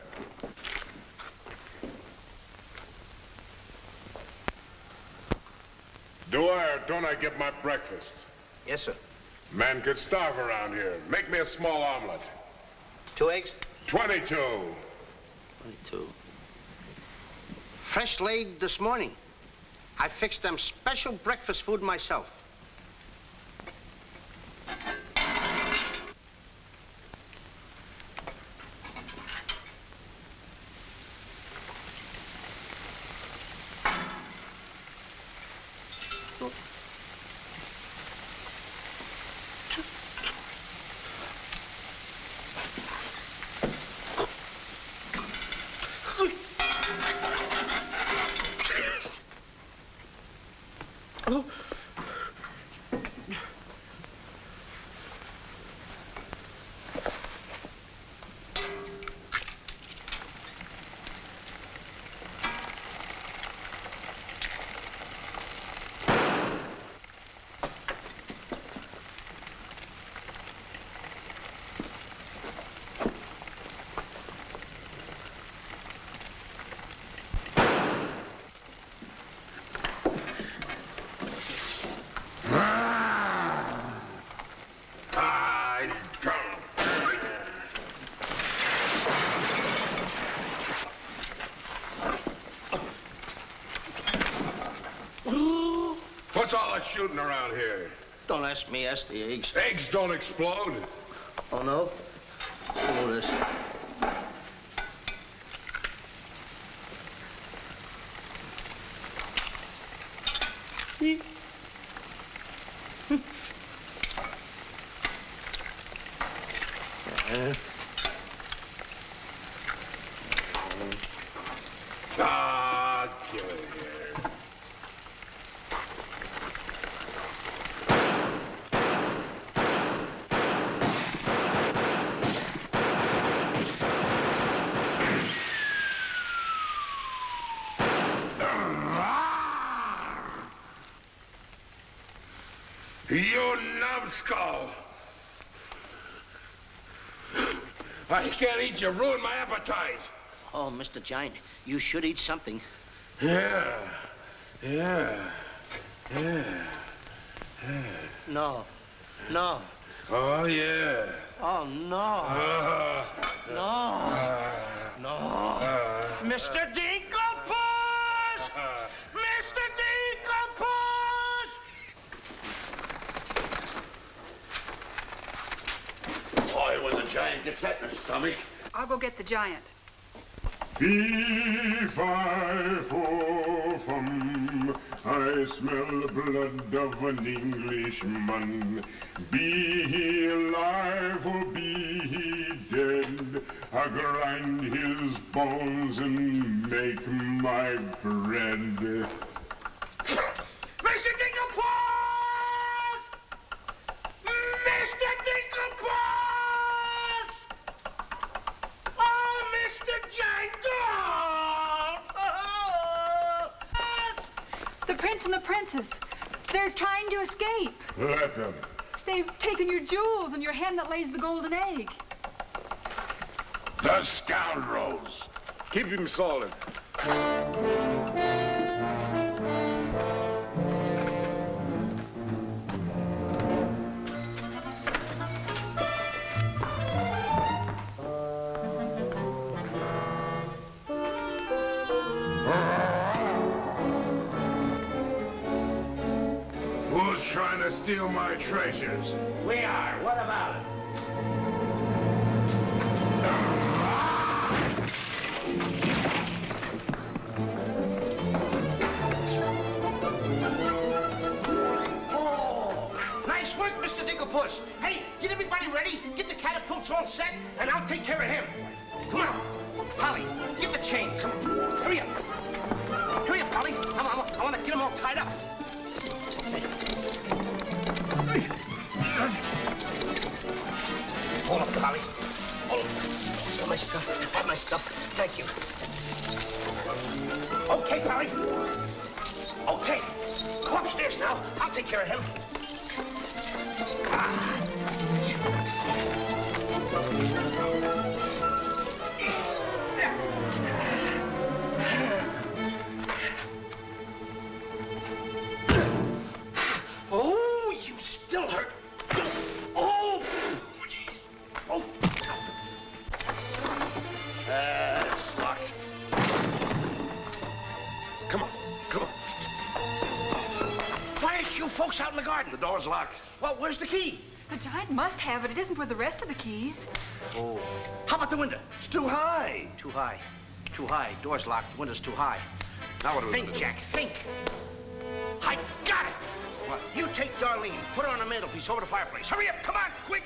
O: Do I or don't I get my breakfast?
F: Yes, sir.
O: Man could starve around here. Make me a small omelet.
F: 2 eggs?
O: 22.
F: 22. Fresh laid this morning. I fixed them special breakfast food myself.
E: What's all that shooting around here?
F: Don't ask me, ask the eggs.
E: Eggs don't explode.
F: Oh, no? Oh, this.
E: Give it here. You numbskull! I can't eat you. Ruin my appetite.
F: Oh, Mr. Giant, you should eat something.
E: Yeah.
F: No. No.
E: Oh, yeah.
F: Oh, no. No. No. Mr. Dinklepuss! Mr. Dinklepuss!
E: Boy, when the giant gets that in his stomach.
G: I'll go get the giant.
O: Fee-fi-fo-fum, I smell the blood of an Englishman. Be he alive or be he dead, I grind his bones and make my bread.
E: Mr. Dinklepuss! Mr. Dinklepuss! Oh, Mr. Giant!
G: The prince and the princess. They're trying to escape.
O: Let them.
G: They've taken your jewels and your hen that lays the golden egg.
E: The scoundrels!
O: Keep him solid.
E: Who's trying to steal my treasures?
F: We are. What about it?
N: Oh, nice work, Mr. Dinklepuss. Hey, get everybody ready. Get the catapults all set, and I'll take care of him. Come on. Polly, get the chains. Come on. Hurry up. Hurry up, Polly. I want to get them all tied up. Hold up, Polly. Hold up. Got my stuff. Got my stuff. Thank you. Okay, Polly. Okay. Go upstairs now. I'll take care of him. Oh, you still hurt. Oh! Oh! It's locked. Come on, come on. Why aren't you folks out in the garden?
E: The door's locked.
N: Well, where's the key?
G: The giant must have it. It isn't with the rest of the keys.
F: Oh.
N: How about the window?
E: It's too high.
F: Too high. Too high. Door's locked. Window's too high.
E: Now what do we
N: Think,
E: do?
N: Jack, think. I got it.
F: What?
N: You take Darlene, put her on the mantelpiece over the fireplace. Hurry up, come on, quick.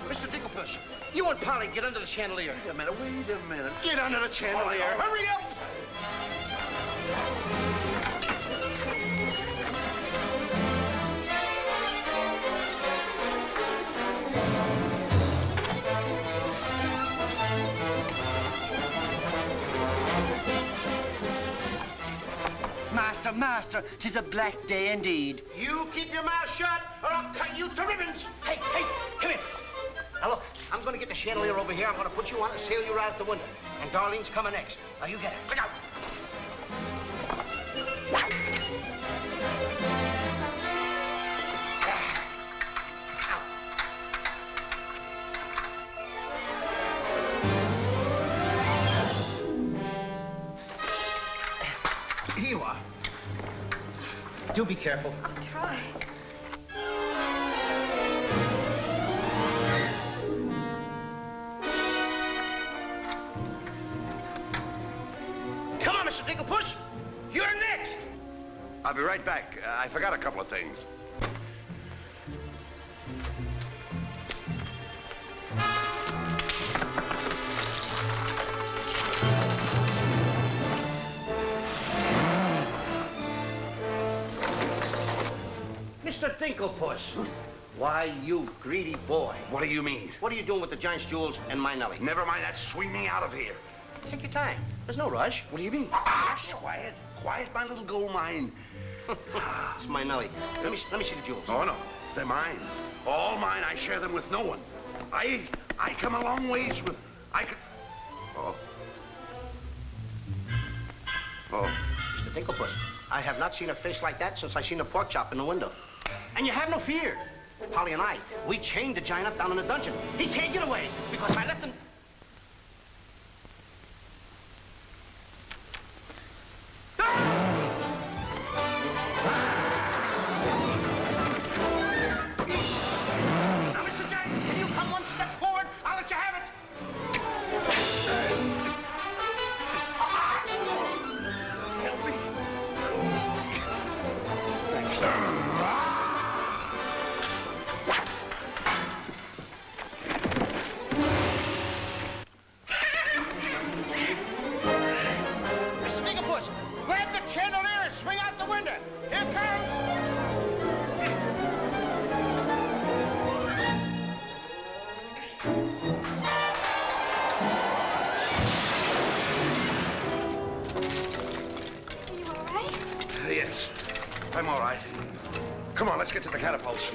N: Mr. Dinklepuss, you and Polly get under the chandelier.
E: Wait a minute, wait a minute.
N: Get under the chandelier.
E: All right.
N: Hurry up.
Q: Master, 'tis a black day indeed.
N: You keep your mouth shut, or I'll cut you to ribbons. Hey, come here. Now look, I'm gonna get the chandelier over here. I'm gonna put you on and sail you right out the window. And Darlene's coming next. Now you get it. Look out. Here you are.
F: Do be careful.
H: I'll try.
F: Come on, Mr. Dinklepuss. You're next.
E: I'll be right back. I forgot a couple of things.
F: Mr. Dinklepuss. Why, you greedy boy.
E: What do you mean?
F: What are you doing with the giant's jewels and my Nellie?
E: Never mind that. Swing me out of here.
F: Take your time. There's no rush.
E: What do you mean? Quiet. Quiet, my little gold mine.
F: It's my Nellie. Let me see the jewels.
E: Oh, no. They're mine. All mine. I share them with no one. I come a long ways with... Oh.
F: Mr. Dinklepuss, I have not seen a face like that since I seen a pork chop in the window. And you have no fear. Polly and I, we chained the giant up down in the dungeon. He can't get away because I left him... Now, Mr. Giant, can you come one step forward? I'll let you have it.
E: Help me.
F: Mr. Dinklepuss, grab the chandelier and swing out the window. Here it comes.
B: Are you all right?
E: Yes, I'm all right. Come on, let's get to the catapults.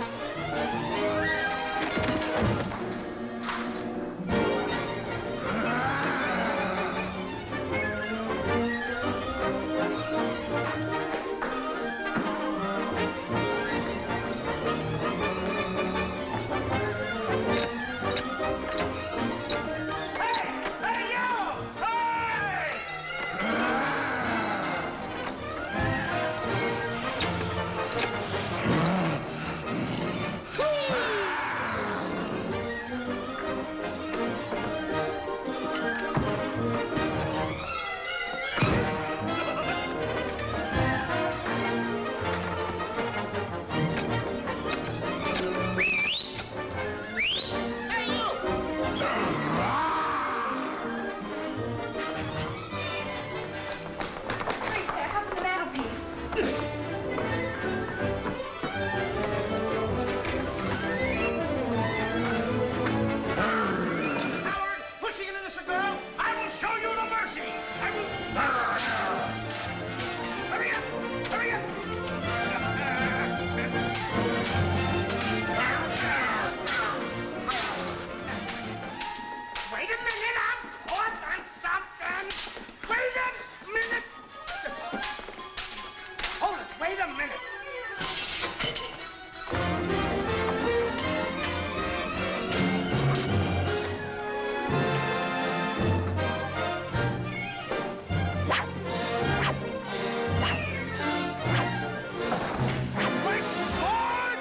H: Wait there, up on the mantelpiece.
F: Howard, pushing an innocent girl, I will show you no mercy. I will... Hurry up! Hurry up! Wait a minute, I'm caught on something. Wait a minute. Hold it, wait a minute. My sword!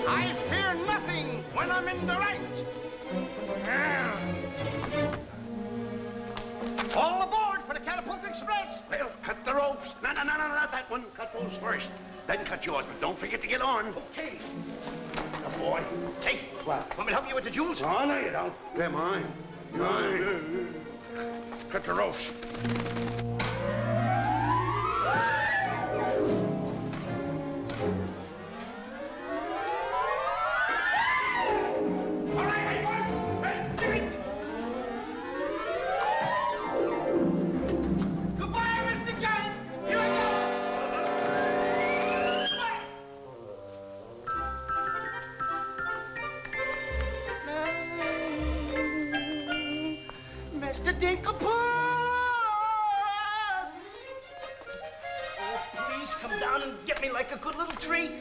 F: I fear nothing when I'm in the right. All aboard for the Catapult Express.
E: Well, cut the ropes. No, not that one. Cut those first. Then cut yours, but don't forget to get on.
F: Okay.
E: Good boy.
F: Hey, want me to help you with the jewels?
E: Oh, no, you don't. They're mine. Mine. Cut the ropes.
N: Mr. Dinklebus! Oh, please come down and get me like a good little tree.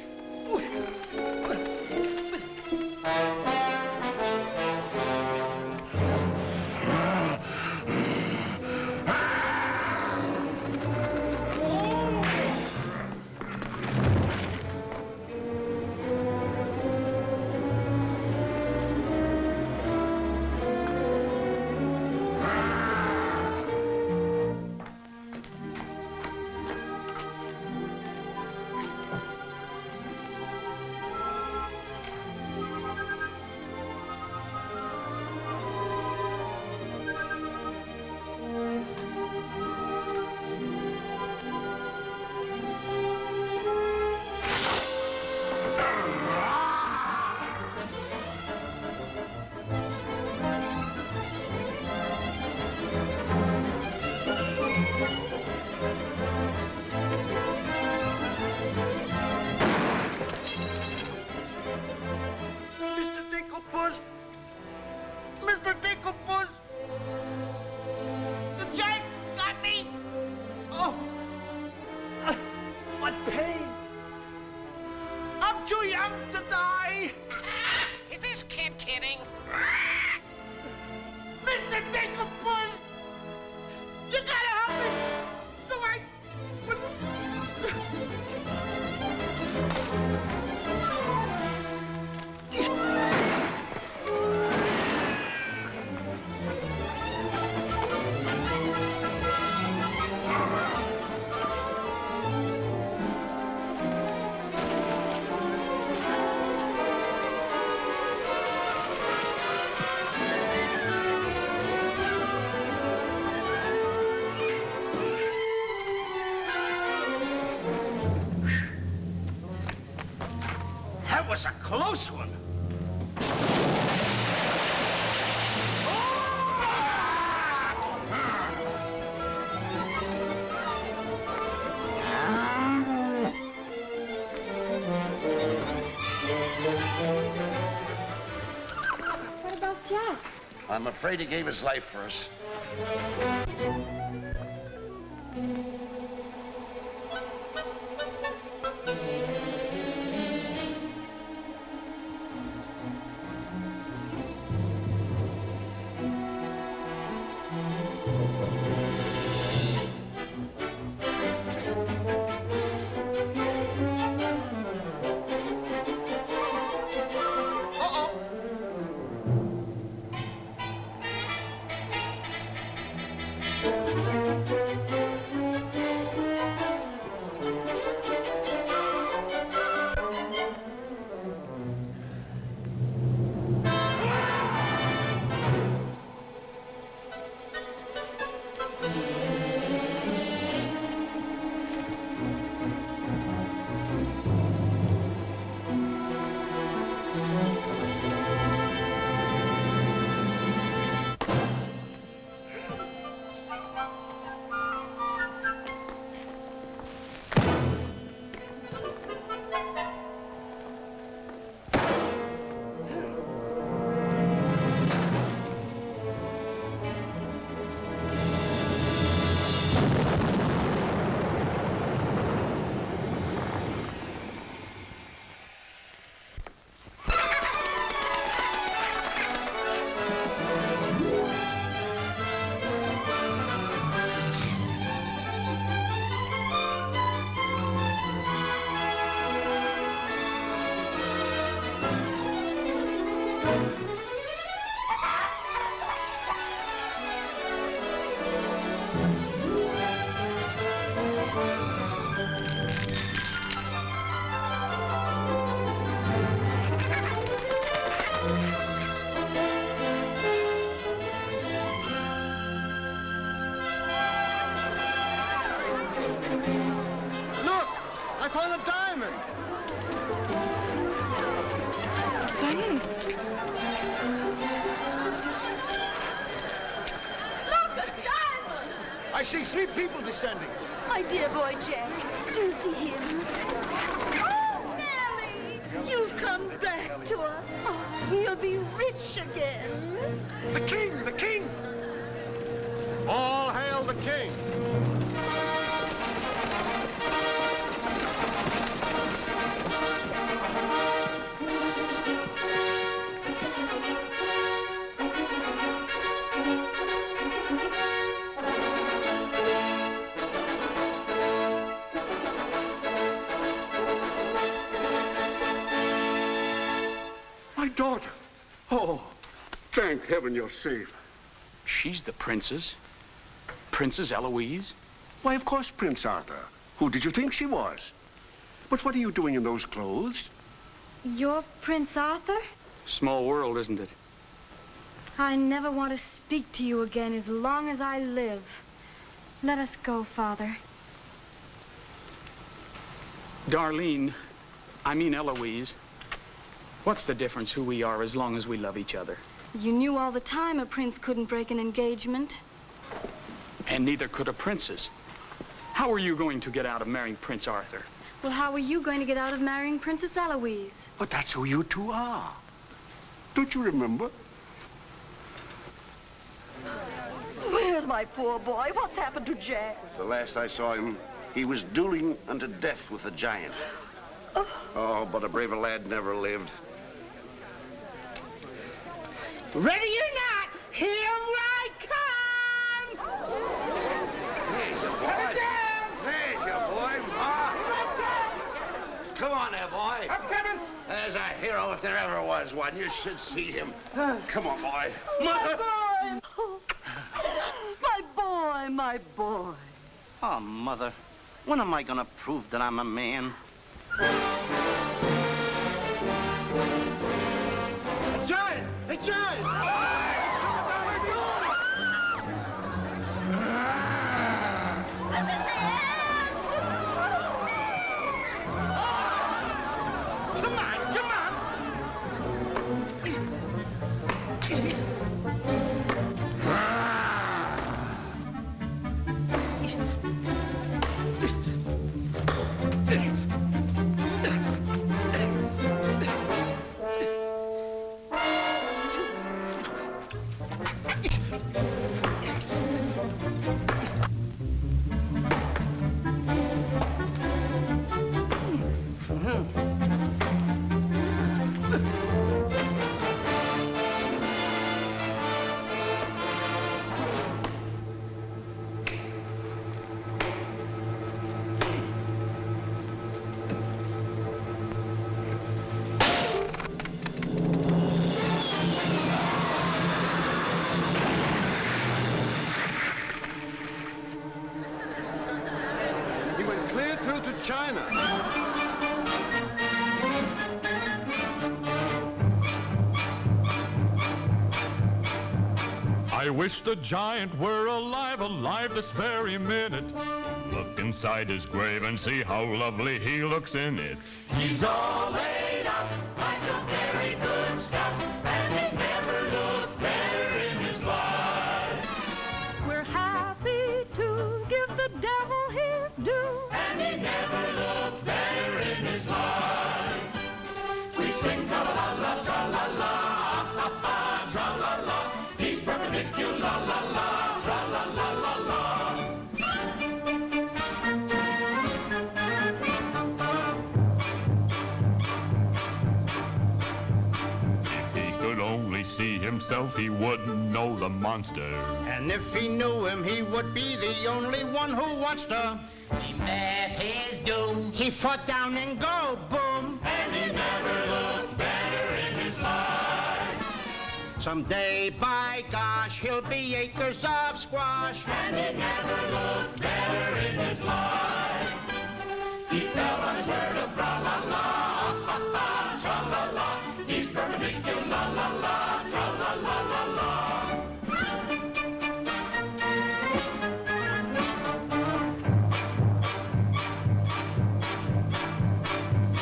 N: Mr. Dinklebus! The giant got me! Oh! What pain! I'm too young to die!
R: Is this kid kidding?
N: Mr. Dinklebus! You gotta help me! So I... That was a close one.
B: What about Jack?
J: I'm afraid he gave his life for us.
N: I see 3 people descending.
S: My dear boy Jack, do you see him? Oh, Mary! You've come back to us. Oh, we'll be rich again.
N: The king! The king!
E: All hail the king!
O: My daughter. Oh, thank heaven you're safe.
C: She's the princess. Princess Eloise?
O: Why, of course, Prince Arthur. Who did you think she was? But what are you doing in those clothes?
D: You're Prince Arthur?
C: Small world, isn't it?
D: I never want to speak to you again as long as I live. Let us go, Father.
C: Darlene, I mean Eloise. What's the difference who we are as long as we love each other?
D: You knew all the time a prince couldn't break an engagement.
C: And neither could a princess. How are you going to get out of marrying Prince Arthur?
D: Well, how are you going to get out of marrying Princess Eloise?
O: But that's who you two are. Don't you remember?
S: Where's my poor boy? What's happened to Jack?
E: The last I saw him, he was dueling unto death with the giant. Oh, but a braver lad never lived.
N: Ready or not, here I come!
E: There's your boy. There's your boy, Ma. Come on there, boy.
N: I'm coming.
E: There's a hero if there ever was one. You should see him. Come on, boy.
S: My boy! My boy, my boy.
F: Oh, Mother, when am I gonna prove that I'm a man?
N: A giant! A giant! Come on, come on!
E: He went clear through to China.
K: I wish the giant were alive, alive this very minute. Look inside his grave and see how lovely he looks in it.
A: He's all laid up like a very good scout, and he never looked better in his life.
P: We're happy to give the devil his due.
A: And he never looked better in his life. We sing tra-la-la-la, tra-la-la, ah-ha-ha, tra-la-la. He's perpendicular, la-la, tra-la-la-la-la.
K: If he could only see himself, he wouldn't know the monster.
N: And if he knew him, he would be the only one who watched her.
A: He met his doom.
N: He fought down and go boom.
A: And he never looked better in his life.
N: Someday, by gosh, he'll be acres of squash.
A: And he never looked better in his life. He fell on his word of tra-la-la, ah-ha-ha, tra-la-la. He's perpendicular, la-la, tra-la-la-la-la.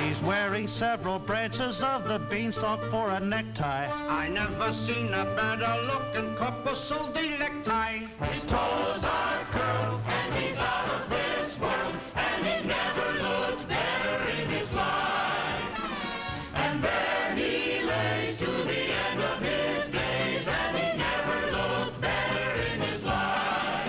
N: He's wearing several branches of the beanstalk for a necktie. I never seen a better looking couple sold the necktie.
A: His toes are curled, and he's out of this world, and he never looked better in his life. And there he lays to the end of his days, and he never looked better in his life.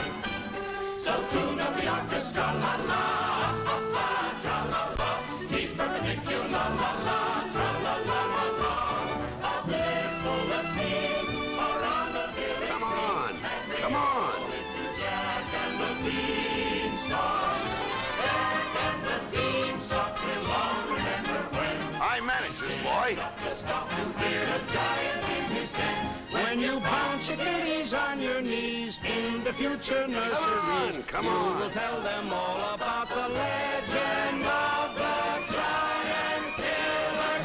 E: Jesus, boy.
A: When you bounce your kitties on your knees in the future nursery,
E: come on.
A: You will tell them all about the legend of the giant killer.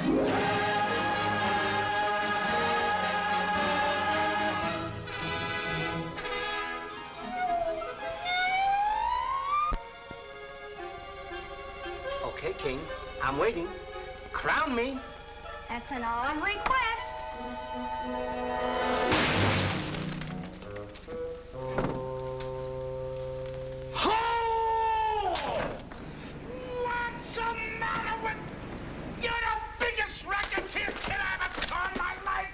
F: Okay, King, I'm waiting. Crown me.
B: That's an odd request.
A: What's the matter with... You're the biggest racketeer kid I ever saw in my life.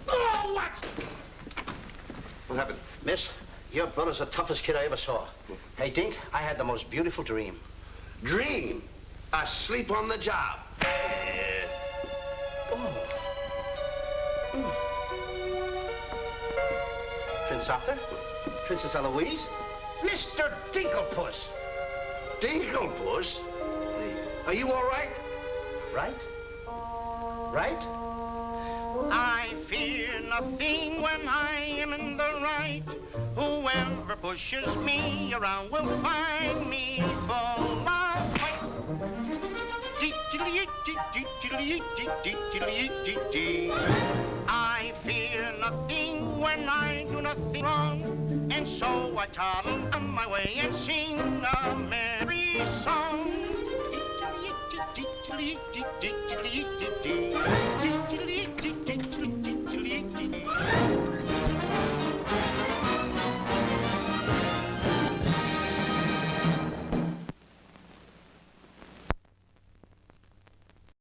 A: Oh, what?
F: What happened? Miss, your brother's the toughest kid I ever saw. Hey, Dink, I had the most beautiful dream.
E: Dream? Asleep on the job.
F: Prince Arthur, Princess Eloise, Mr. Dinklepuss.
E: Dinklepuss? Are you all right?
F: Right? Right?
A: I fear nothing when I am in the right. Whoever pushes me around will find me full of fight. I fear nothing when I do nothing wrong, and so I toddle on my way and sing a merry song.